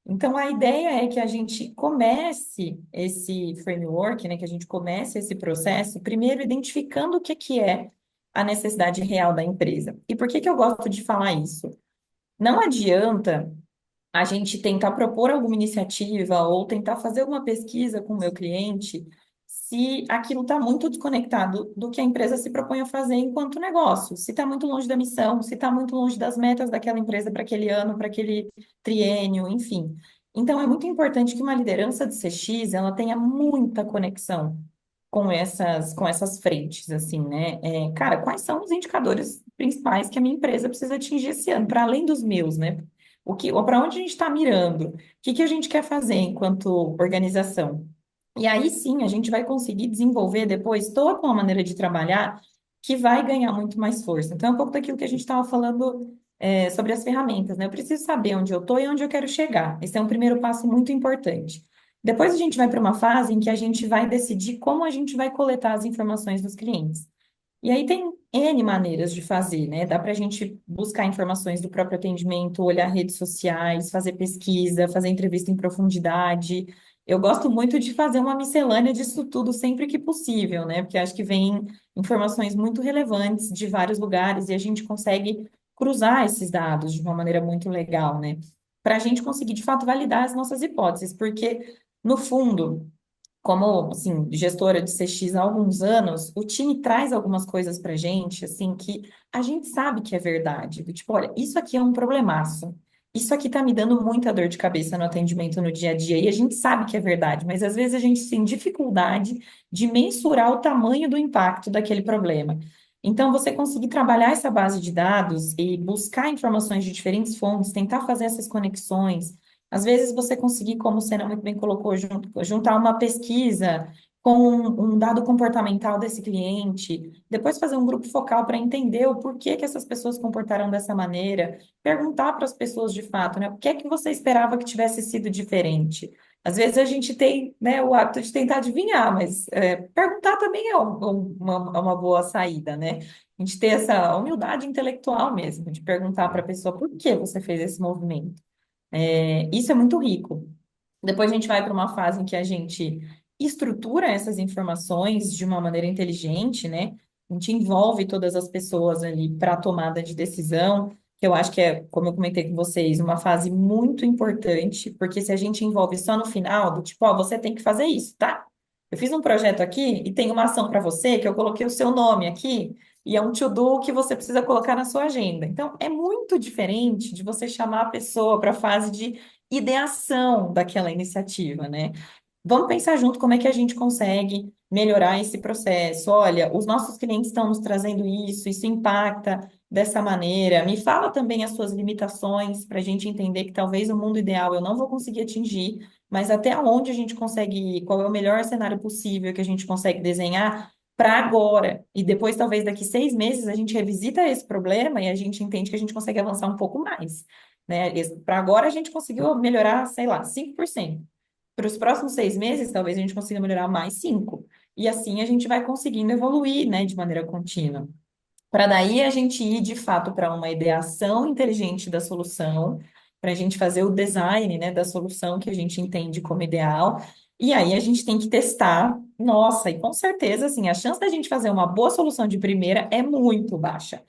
Então, a ideia é que a gente comece esse framework, né? Que a gente comece esse processo, primeiro identificando o que é a necessidade real da empresa. E por que que eu gosto de falar isso? Não adianta a gente tentar propor alguma iniciativa ou tentar fazer alguma pesquisa com o meu cliente se aquilo está muito desconectado do que a empresa se propõe a fazer enquanto negócio, se está muito longe da missão, se está muito longe das metas daquela empresa para aquele ano, para aquele triênio, enfim. Então, é muito importante que uma liderança de CX ela tenha muita conexão com essas frentes, assim, né? Cara, quais são os indicadores principais que a minha empresa precisa atingir esse ano, para além dos meus, né? Ou para onde a gente está mirando? O que que a gente quer fazer enquanto organização? E aí sim, a gente vai conseguir desenvolver depois toda uma maneira de trabalhar que vai ganhar muito mais força. Então, é um pouco daquilo que a gente estava falando, sobre as ferramentas, né? Eu preciso saber onde eu estou e onde eu quero chegar. Esse é um primeiro passo muito importante. Depois a gente vai para uma fase em que a gente vai decidir como a gente vai coletar as informações dos clientes. E aí tem N maneiras de fazer, né? Dá para a gente buscar informações do próprio atendimento, olhar redes sociais, fazer pesquisa, fazer entrevista em profundidade. Eu gosto muito de fazer uma miscelânea disso tudo sempre que possível, né? Porque acho que vem informações muito relevantes de vários lugares e a gente consegue cruzar esses dados de uma maneira muito legal, né? Para a gente conseguir, de fato, validar as nossas hipóteses, porque, no fundo, como, assim, gestora de CX há alguns anos, o time traz algumas coisas pra gente, assim, que a gente sabe que é verdade. Do tipo, olha, isso aqui é um problemaço. Isso aqui tá me dando muita dor de cabeça no atendimento no dia a dia. E a gente sabe que é verdade, mas às vezes a gente tem dificuldade de mensurar o tamanho do impacto daquele problema. Então, você conseguir trabalhar essa base de dados e buscar informações de diferentes fontes, tentar fazer essas conexões, às vezes você conseguir, como o Senna muito bem colocou, juntar uma pesquisa com um dado comportamental desse cliente, depois fazer um grupo focal para entender o porquê que essas pessoas se comportaram dessa maneira, perguntar para as pessoas de fato, né, o que é que você esperava que tivesse sido diferente? Às vezes a gente tem, né, o hábito de tentar adivinhar, mas perguntar também é uma boa saída, né? A gente ter essa humildade intelectual mesmo, de perguntar para a pessoa por que você fez esse movimento. Isso é muito rico. Depois a gente vai para uma fase em que a gente estrutura essas informações de uma maneira inteligente, né? A gente envolve todas as pessoas ali para a tomada de decisão, que eu acho que é, como eu comentei com vocês, uma fase muito importante, porque se a gente envolve só no final, do tipo, ó, você tem que fazer isso, tá? Eu fiz um projeto aqui e tem uma ação para você que eu coloquei o seu nome aqui, e é um to-do que você precisa colocar na sua agenda. Então, é muito diferente de você chamar a pessoa para a fase de ideação daquela iniciativa, né? Vamos pensar junto como é que a gente consegue melhorar esse processo. Olha, os nossos clientes estão nos trazendo isso impacta dessa maneira. Me fala também as suas limitações para a gente entender que talvez o mundo ideal eu não vou conseguir atingir, mas até onde a gente consegue ir, qual é o melhor cenário possível que a gente consegue desenhar para agora. E depois, talvez daqui 6 meses, a gente revisita esse problema e a gente entende que a gente consegue avançar um pouco mais, né? Para agora a gente conseguiu melhorar, sei lá, 5%. Para os próximos 6 meses, talvez a gente consiga melhorar mais 5. E assim a gente vai conseguindo evoluir, né, de maneira contínua. Para daí a gente ir, de fato, para uma ideação inteligente da solução, para a gente fazer o design, né, da solução que a gente entende como ideal. E aí a gente tem que testar. Nossa, e com certeza, assim, a chance da gente fazer uma boa solução de primeira é muito baixa.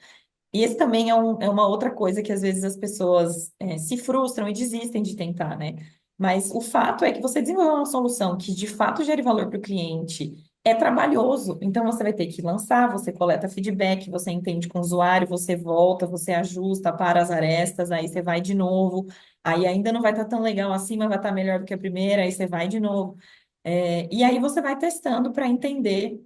E esse também é uma outra coisa que às vezes as pessoas se frustram e desistem de tentar, né? Mas o fato é que você desenvolver uma solução que de fato gere valor para o cliente é trabalhoso. Então você vai ter que lançar, você coleta feedback, você entende com o usuário, você volta, você ajusta, para as arestas, aí você vai de novo. Aí ainda não vai estar tão legal assim, mas vai estar melhor do que a primeira, aí você vai de novo. E aí você vai testando para entender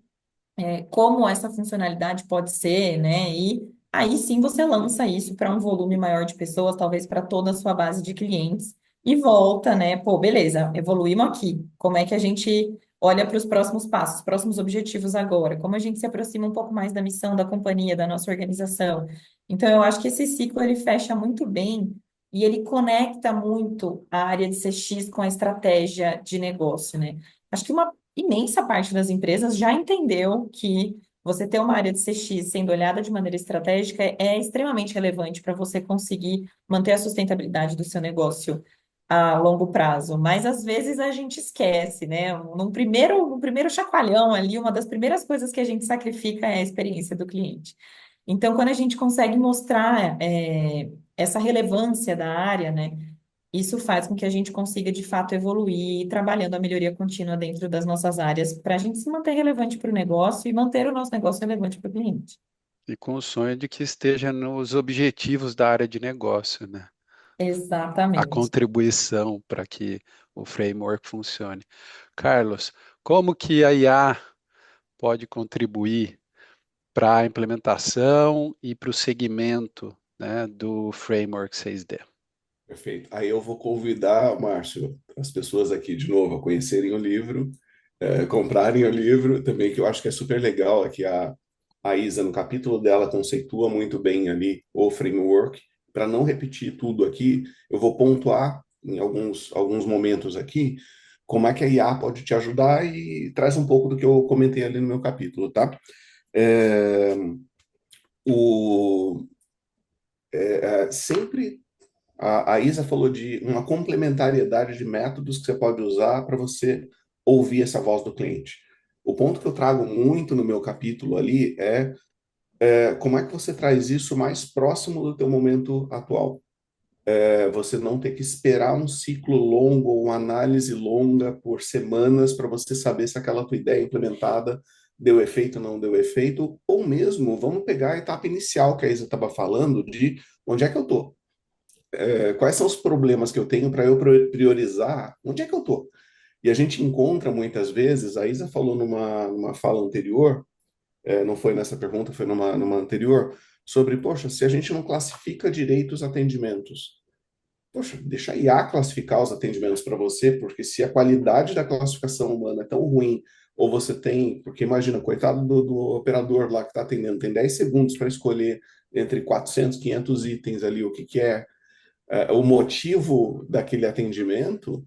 como essa funcionalidade pode ser, né? E aí sim você lança isso para um volume maior de pessoas, talvez para toda a sua base de clientes, e volta, né? Pô, beleza, evoluímos aqui. Como é que a gente olha para os próximos passos, próximos objetivos agora? Como a gente se aproxima um pouco mais da missão da companhia, da nossa organização? Então, eu acho que esse ciclo ele fecha muito bem. E ele conecta muito a área de CX com a estratégia de negócio, né? Acho que uma imensa parte das empresas já entendeu que você ter uma área de CX sendo olhada de maneira estratégica é extremamente relevante para você conseguir manter a sustentabilidade do seu negócio a longo prazo. Mas às vezes a gente esquece, né? No primeiro chacoalhão ali, uma das primeiras coisas que a gente sacrifica é a experiência do cliente. Então, quando a gente consegue mostrar essa relevância da área, né? Isso faz com que a gente consiga, de fato, evoluir, trabalhando a melhoria contínua dentro das nossas áreas, para a gente se manter relevante para o negócio e manter o nosso negócio relevante para o cliente. E com o sonho de que esteja nos objetivos da área de negócio, né? A Exatamente. contribuição para que o framework funcione. Carlos, como que a IA pode contribuir para a implementação e para o segmento, né, do framework 6D? Perfeito. Aí eu vou convidar, Márcio, as pessoas aqui de novo a conhecerem o livro, comprarem o livro também, que eu acho que é super legal aqui a Isa, no capítulo dela, conceitua muito bem ali o framework. Para não repetir tudo aqui, eu vou pontuar em alguns momentos aqui como é que a IA pode te ajudar e traz um pouco do que eu comentei ali no meu capítulo, tá? É, o, sempre a Isa falou de uma complementariedade de métodos que você pode usar para você ouvir essa voz do cliente. O ponto que eu trago muito no meu capítulo ali é como é que você traz isso mais próximo do teu momento atual. Você não ter que esperar um ciclo longo ou uma análise longa por semanas para você saber se aquela tua ideia implementada deu efeito ou não deu efeito, ou mesmo, vamos pegar a etapa inicial que a Isa estava falando de onde é que eu estou. Quais são os problemas que eu tenho para eu priorizar onde é que eu estou. E a gente encontra muitas vezes, a Isa falou numa fala anterior, não foi nessa pergunta, foi numa anterior, sobre, poxa, se a gente não classifica direito os atendimentos, poxa, deixa a IA classificar os atendimentos para você, porque se a qualidade da classificação humana é tão ruim, ou você tem, porque imagina, coitado do operador lá que está atendendo, tem 10 segundos para escolher entre 400, 500 itens ali, o que que é o motivo daquele atendimento,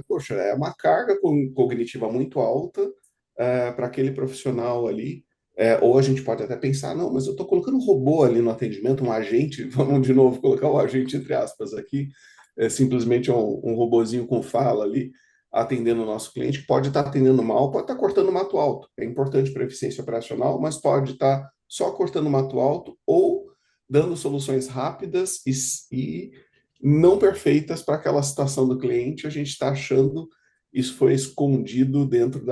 poxa, é uma carga cognitiva muito alta para aquele profissional ali. Ou a gente pode até pensar, não, mas eu estou colocando um robô ali no atendimento, um agente, vamos de novo colocar o agente entre aspas aqui, simplesmente um robozinho com fala ali, atendendo o nosso cliente, que pode estar atendendo mal, pode estar cortando mato alto. É importante para a eficiência operacional, mas pode estar só cortando mato alto ou dando soluções rápidas e não perfeitas para aquela situação do cliente. A gente está achando isso foi escondido dentro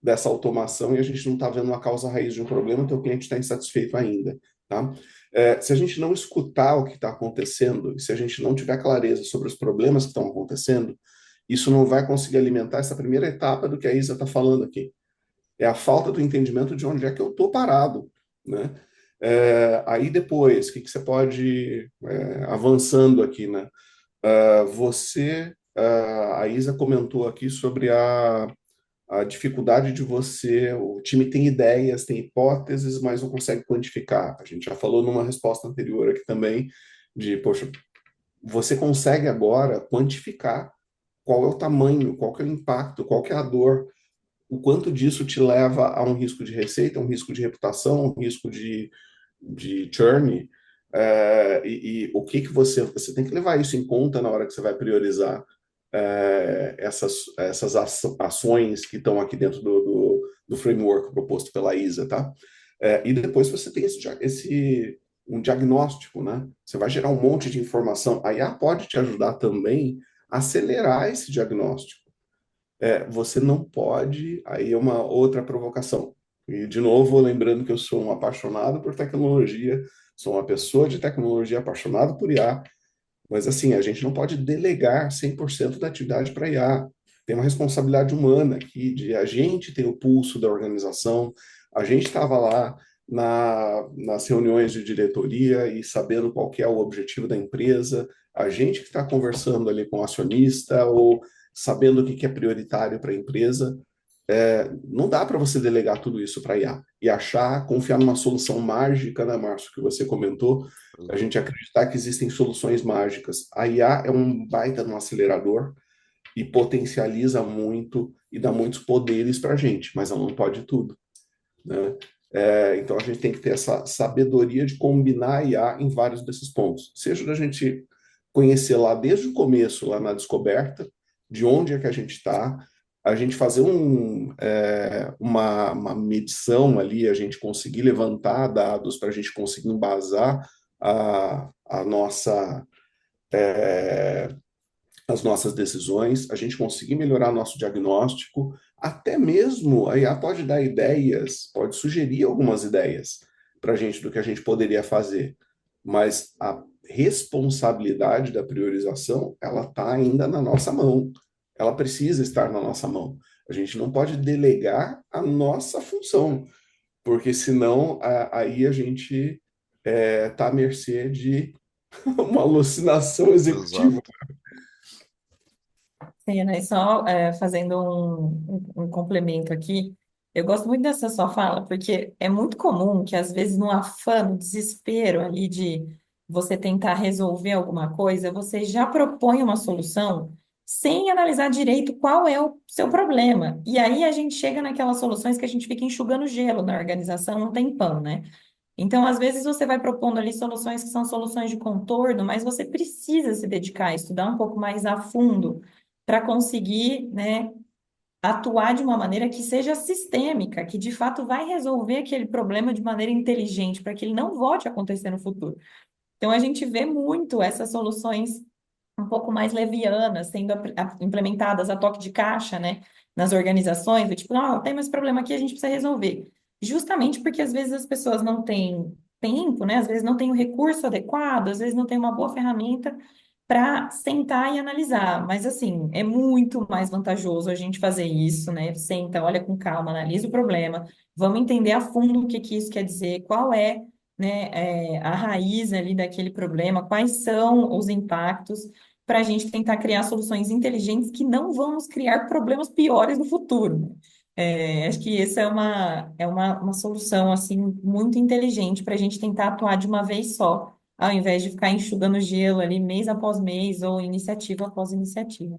dessa automação e a gente não está vendo uma causa raiz de um problema, então o cliente está insatisfeito ainda. Tá? Se a gente não escutar o que está acontecendo, e se a gente não tiver clareza sobre os problemas que estão acontecendo, isso não vai conseguir alimentar essa primeira etapa do que a Isa está falando aqui. É a falta do entendimento de onde é que eu estou parado. Né? Aí depois, o que você pode avançando aqui, né? A Isa comentou aqui sobre a dificuldade de o time tem ideias, tem hipóteses, mas não consegue quantificar. A gente já falou numa resposta anterior aqui também poxa, você consegue agora quantificar qual é o tamanho, qual que é o impacto, qual que é a dor, o quanto disso te leva a um risco de receita, um risco de reputação, um risco de churn, e o que você tem que levar isso em conta na hora que você vai priorizar essas ações que estão aqui dentro do framework proposto pela ISA, tá? E depois você tem um diagnóstico, né? Você vai gerar um monte de informação. A IA pode te ajudar também a acelerar esse diagnóstico. Você não pode, aí é uma outra provocação. E, de novo, lembrando que eu sou um apaixonado por tecnologia, sou uma pessoa de tecnologia apaixonado por IA, mas, assim, a gente não pode delegar 100% da atividade para IA. Tem uma responsabilidade humana aqui de a gente ter o pulso da organização, a gente estava lá nas reuniões de diretoria e sabendo qual que é o objetivo da empresa, a gente que está conversando ali com o acionista ou sabendo o que é prioritário para a empresa. Não dá para você delegar tudo isso para IA e confiar numa solução mágica, né, Márcio, que você comentou, a gente acreditar que existem soluções mágicas. A IA é um baita no acelerador e potencializa muito e dá muitos poderes para a gente, mas ela não pode tudo, né? Então a gente tem que ter essa sabedoria de combinar a IA em vários desses pontos, seja da gente conhecer lá desde o começo, lá na descoberta, de onde é que a gente está, a gente fazer uma medição ali, a gente conseguir levantar dados para a gente conseguir embasar a nossa, as nossas decisões, a gente conseguir melhorar nosso diagnóstico, até mesmo a IA pode dar ideias, pode sugerir algumas ideias para a gente do que a gente poderia fazer, mas a responsabilidade da priorização, ela está ainda na nossa mão, ela precisa estar na nossa mão. A gente não pode delegar a nossa função, porque senão aí a gente está à mercê de uma alucinação executiva. Exato. Sim, né? E só fazendo um complemento aqui, eu gosto muito dessa sua fala, porque é muito comum que, às vezes, no afã, no desespero ali de você tentar resolver alguma coisa, você já propõe uma solução sem analisar direito qual é o seu problema. E aí a gente chega naquelas soluções que a gente fica enxugando gelo na organização um tempão, né? Então, às vezes, você vai propondo ali soluções que são soluções de contorno, mas você precisa se dedicar a estudar um pouco mais a fundo para conseguir, né, atuar de uma maneira que seja sistêmica, que de fato vai resolver aquele problema de maneira inteligente, para que ele não volte a acontecer no futuro. Então, a gente vê muito essas soluções um pouco mais levianas sendo implementadas a toque de caixa, né, nas organizações, do tipo, ah, tem mais problema aqui, a gente precisa resolver. Justamente porque às vezes as pessoas não têm tempo, né, às vezes não têm o recurso adequado, às vezes não têm uma boa ferramenta para sentar e analisar. Mas assim, é muito mais vantajoso a gente fazer isso, né? Senta, olha com calma, analisa o problema, vamos entender a fundo o que que isso quer dizer, qual é, né, a raiz ali daquele problema, quais são os impactos, para a gente tentar criar soluções inteligentes que não vão nos criar problemas piores no futuro, né? Acho que essa uma solução assim muito inteligente para a gente tentar atuar de uma vez só, ao invés de ficar enxugando gelo ali mês após mês ou iniciativa após iniciativa.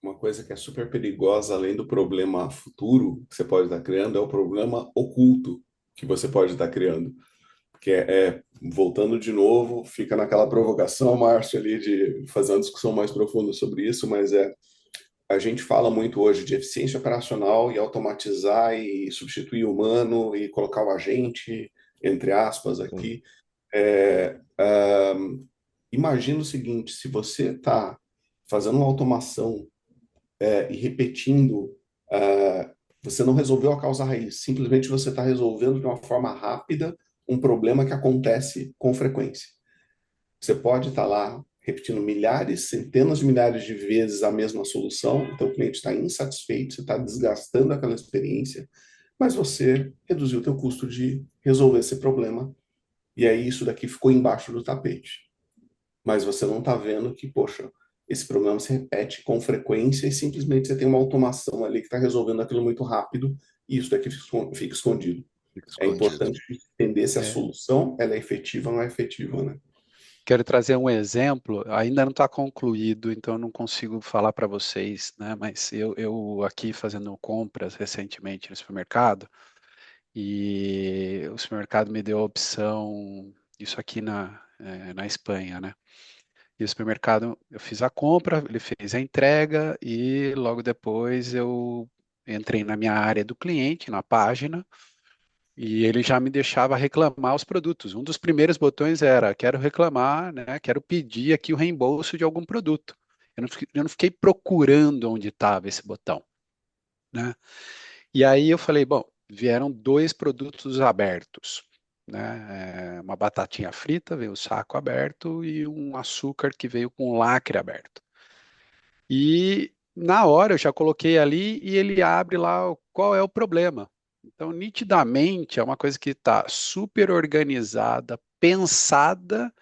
Uma coisa que é super perigosa, além do problema futuro que você pode estar criando, é o problema oculto que você pode estar criando. Que voltando de novo, fica naquela provocação, Márcio, ali de fazer uma discussão mais profunda sobre isso, mas a gente fala muito hoje de eficiência operacional e automatizar e substituir o humano e colocar o agente, entre aspas, Sim. aqui. Imagina o seguinte, se você está fazendo uma automação e repetindo, você não resolveu a causa raiz, simplesmente você está resolvendo de uma forma rápida um problema que acontece com frequência. Você pode estar lá repetindo milhares, centenas de milhares de vezes a mesma solução, então o cliente está insatisfeito, você está desgastando aquela experiência, mas você reduziu o teu custo de resolver esse problema, e aí isso daqui ficou embaixo do tapete. Mas você não está vendo que, poxa, esse problema se repete com frequência e simplesmente você tem uma automação ali que está resolvendo aquilo muito rápido e isso daqui fica escondido. Fica É escondido. importante entender se a É, solução ela é efetiva ou não é efetiva, né? quero trazer um exemplo, ainda não está concluído, então eu não consigo falar para vocês, né? Mas eu aqui fazendo compras recentemente no supermercado, e o supermercado me deu a opção, isso aqui na Espanha, né? E o supermercado, eu fiz a compra, ele fez a entrega e logo depois eu entrei na minha área do cliente, na página, e ele já me deixava reclamar os produtos. Um dos primeiros botões era: quero reclamar, né? Quero pedir aqui o reembolso de algum produto. Eu não fiquei procurando onde estava esse botão, né? E aí eu falei, bom, vieram dois produtos abertos, né? Uma batatinha frita, veio o saco aberto, e um açúcar que veio com o lacre aberto. E na hora eu já coloquei ali e ele abre lá qual é o problema. Então, nitidamente, é uma coisa que está super organizada, pensada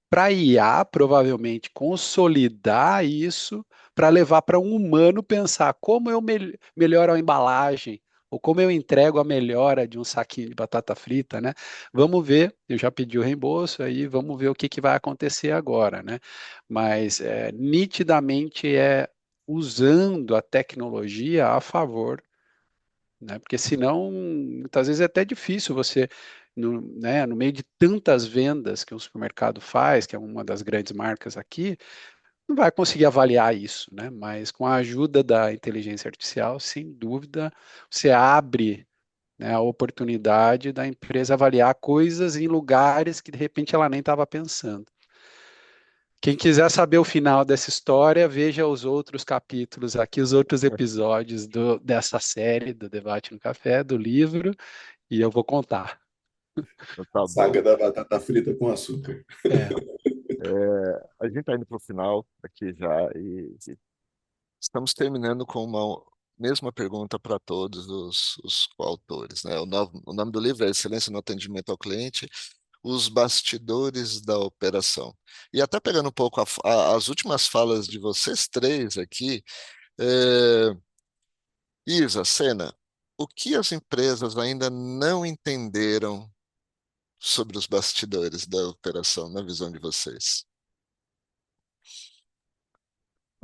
para IA, provavelmente, consolidar isso para levar para um humano pensar como eu melhoro a embalagem, ou como eu entrego a melhora de um saquinho de batata frita, né? Vamos ver, eu já pedi o reembolso, aí vamos ver o que vai acontecer agora, né? Mas nitidamente é usando a tecnologia a favor, né? Porque senão, muitas vezes é até difícil você, no meio de tantas vendas que um supermercado faz, que é uma das grandes marcas aqui, não vai conseguir avaliar isso, né? Mas com a ajuda da inteligência artificial, sem dúvida, você abre, né, a oportunidade da empresa avaliar coisas em lugares que de repente ela nem estava pensando. Quem quiser saber o final dessa história, veja os outros capítulos aqui, os outros episódios dessa série do Debate no Café, do livro, e eu vou contar. Tá bom. Saga da batata frita com açúcar. É, A gente está indo para o final aqui já e estamos terminando com uma mesma pergunta para todos os coautores, né? O nome do livro é Excelência no Atendimento ao Cliente, Os Bastidores da Operação. E até pegando um pouco as últimas falas de vocês três aqui, é, Isa, Sena, o que as empresas ainda não entenderam sobre os bastidores da operação, na visão de vocês?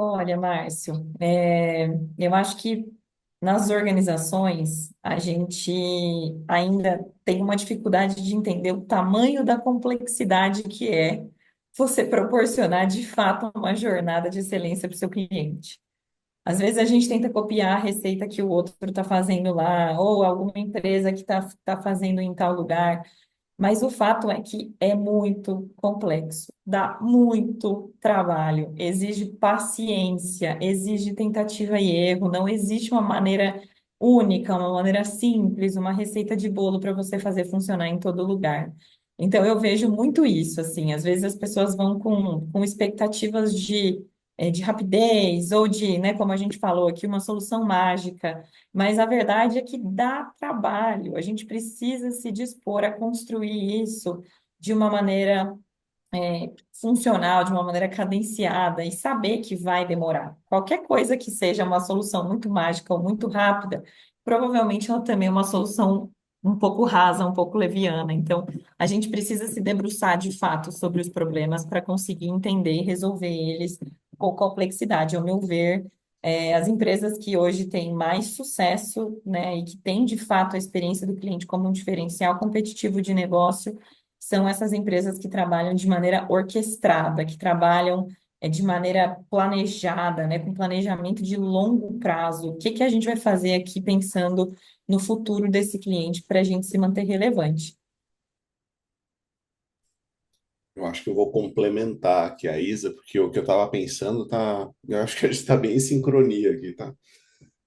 Olha, Márcio, eu acho que nas organizações a gente ainda tem uma dificuldade de entender o tamanho da complexidade que é você proporcionar de fato uma jornada de excelência para o seu cliente. Às vezes a gente tenta copiar a receita que o outro está fazendo lá, ou alguma empresa que está fazendo em tal lugar. Mas o fato é que é muito complexo, dá muito trabalho, exige paciência, exige tentativa e erro, não existe uma maneira única, uma maneira simples, uma receita de bolo para você fazer funcionar em todo lugar. Então eu vejo muito isso, assim, às vezes as pessoas vão com expectativas de rapidez ou de, né, como a gente falou aqui, uma solução mágica. Mas a verdade é que dá trabalho, a gente precisa se dispor a construir isso de uma maneira funcional, de uma maneira cadenciada e saber que vai demorar. Qualquer coisa que seja uma solução muito mágica ou muito rápida, provavelmente ela também é uma solução um pouco rasa, um pouco leviana. Então, a gente precisa se debruçar de fato sobre os problemas para conseguir entender e resolver eles com complexidade. Ao meu ver, as empresas que hoje têm mais sucesso, né, e que têm de fato a experiência do cliente como um diferencial competitivo de negócio são essas empresas que trabalham de maneira orquestrada, que trabalham de maneira planejada, né, com planejamento de longo prazo. O que que a gente vai fazer aqui pensando no futuro desse cliente para a gente se manter relevante? Eu acho que eu vou complementar aqui a Isa, porque o que eu estava pensando tá. Eu acho que a gente está bem em sincronia aqui, tá?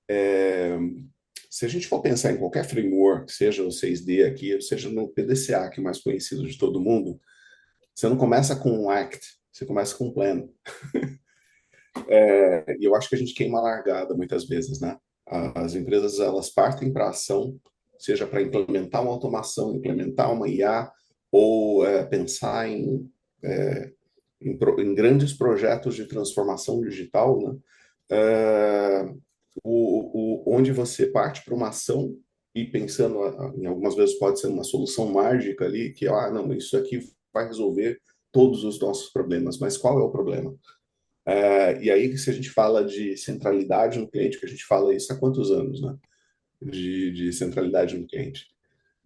É, se a gente for pensar em qualquer framework, seja o 6D aqui, ou seja no PDCA, que é mais conhecido de todo mundo, você não começa com um act, você começa com um plan. E eu acho que a gente queima a largada muitas vezes, né? As empresas, elas partem para ação, seja para implementar uma automação, implementar uma IA, ou pensar em grandes projetos de transformação digital, né? É, onde você parte para uma ação e pensando, em algumas vezes pode ser uma solução mágica ali, que, não, isso aqui vai resolver todos os nossos problemas, mas qual é o problema? E aí, se a gente fala de centralidade no cliente, que a gente fala isso há quantos anos, né? De centralidade no cliente.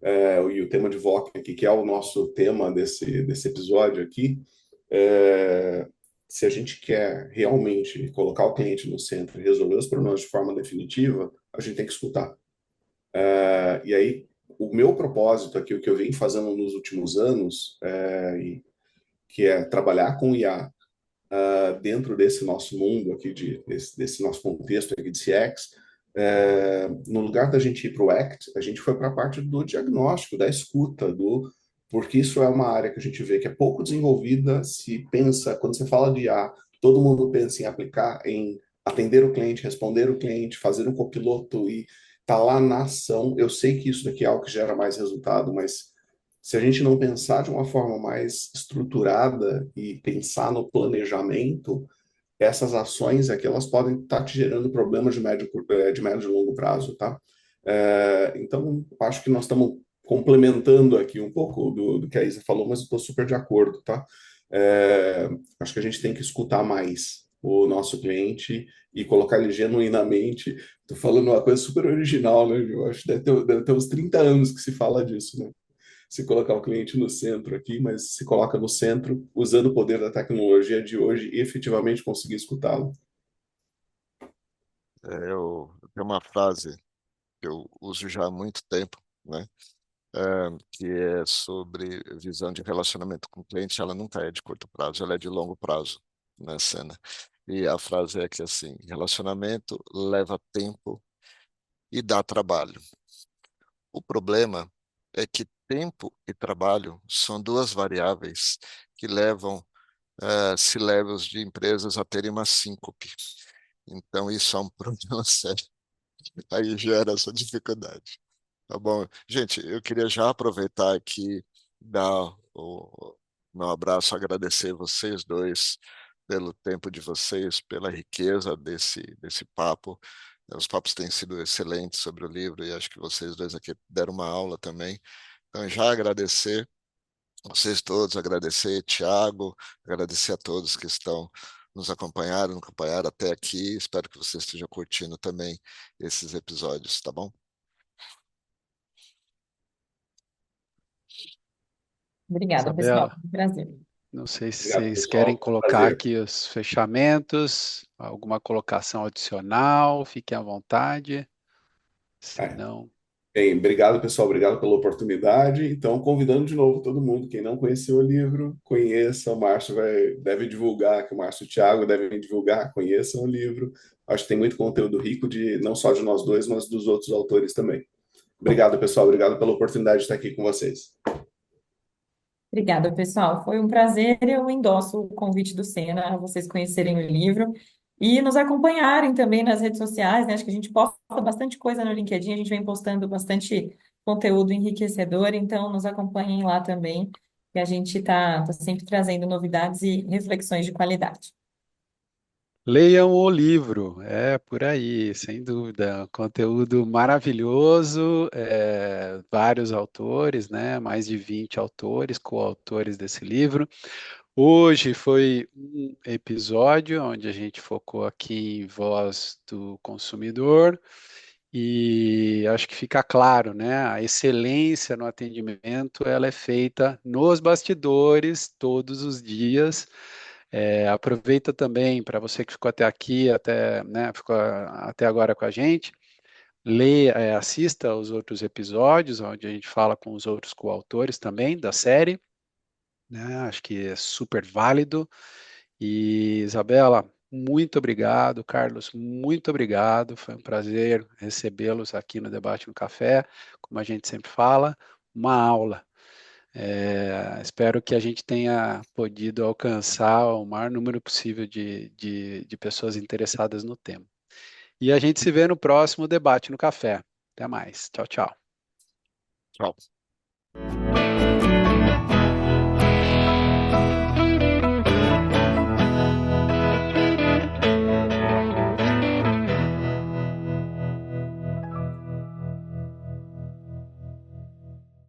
E o tema de VOC aqui, que é o nosso tema desse episódio aqui, é, se a gente quer realmente colocar o cliente no centro e resolver os problemas de forma definitiva, a gente tem que escutar. E aí, o meu propósito aqui, o que eu venho fazendo nos últimos anos, que é trabalhar com IA dentro desse nosso mundo aqui, desse nosso contexto aqui de CX, no lugar da gente ir para o ACT, a gente foi para a parte do diagnóstico, da escuta, porque isso é uma área que a gente vê que é pouco desenvolvida. Se pensa, quando você fala de IA, todo mundo pensa em aplicar, em atender o cliente, responder o cliente, fazer um copiloto e tá lá na ação. Eu sei que isso daqui é algo que gera mais resultado, mas se a gente não pensar de uma forma mais estruturada e pensar no planejamento, essas ações aqui elas podem estar te gerando problemas de médio e longo prazo, tá? Então, acho que nós estamos complementando aqui um pouco do que a Isa falou, mas eu estou super de acordo, tá? Acho que a gente tem que escutar mais o nosso cliente e colocar ele genuinamente. Estou falando uma coisa super original, né? Eu acho que deve ter uns 30 anos que se fala disso, né? Se colocar o cliente no centro aqui, mas se coloca no centro, usando o poder da tecnologia de hoje e efetivamente conseguir escutá-lo. Eu tenho uma frase que eu uso já há muito tempo, né? Que é sobre visão de relacionamento com o cliente. Ela nunca é de curto prazo, ela é de longo prazo, né, Cena? E a frase é que assim, relacionamento leva tempo e dá trabalho. O problema é que tempo e trabalho são duas variáveis que levam C-levels de empresas a terem uma síncope. Então, isso é um problema sério. Aí gera essa dificuldade. Tá bom? Gente, eu queria já aproveitar aqui, dar o meu abraço, agradecer vocês dois pelo tempo de vocês, pela riqueza desse papo. Os papos têm sido excelentes sobre o livro e acho que vocês dois aqui deram uma aula também. Então, já agradecer vocês todos, agradecer Tiago, agradecer a todos que estão nos acompanharam até aqui. Espero que você esteja curtindo também esses episódios, tá bom? Obrigada, pessoal. Isabela, Foi um prazer. não sei se Obrigado, vocês querem pessoal. Foi um colocar prazer. aqui os fechamentos, alguma colocação adicional, fiquem à vontade. Se É. não, Bem, obrigado, pessoal. Obrigado pela oportunidade. Então, convidando de novo todo mundo, quem não conheceu o livro, conheça. O Márcio deve divulgar, que o Márcio e o Thiago devem divulgar, conheçam o livro. Acho que tem muito conteúdo rico não só de nós dois, mas dos outros autores também. Obrigado, pessoal. Obrigado pela oportunidade de estar aqui com vocês. Obrigada, pessoal. Foi um prazer. Eu endosso o convite do Sena a vocês conhecerem o livro e nos acompanharem também nas redes sociais, né? Acho que a gente posta bastante coisa no LinkedIn, a gente vem postando bastante conteúdo enriquecedor, então nos acompanhem lá também, que a gente tá sempre trazendo novidades e reflexões de qualidade. leiam o livro, é por aí, sem dúvida. Conteúdo maravilhoso, vários autores, né? Mais de 20 autores, coautores desse livro. Hoje foi um episódio onde a gente focou aqui em voz do consumidor e acho que fica claro, né? A excelência no atendimento, ela é feita nos bastidores todos os dias. Aproveita também para você que ficou até aqui, até, né, ficou até agora com a gente, assista aos outros episódios, onde a gente fala com os outros coautores também da série, né? Acho que é super válido. E Isabela, muito obrigado. Carlos, muito obrigado. Foi um prazer recebê-los aqui no Debate no Café. Como a gente sempre fala, uma aula. Espero que a gente tenha podido alcançar o maior número possível de pessoas interessadas no tema. E a gente se vê no próximo Debate no Café. Até mais. Tchau, tchau. Tchau.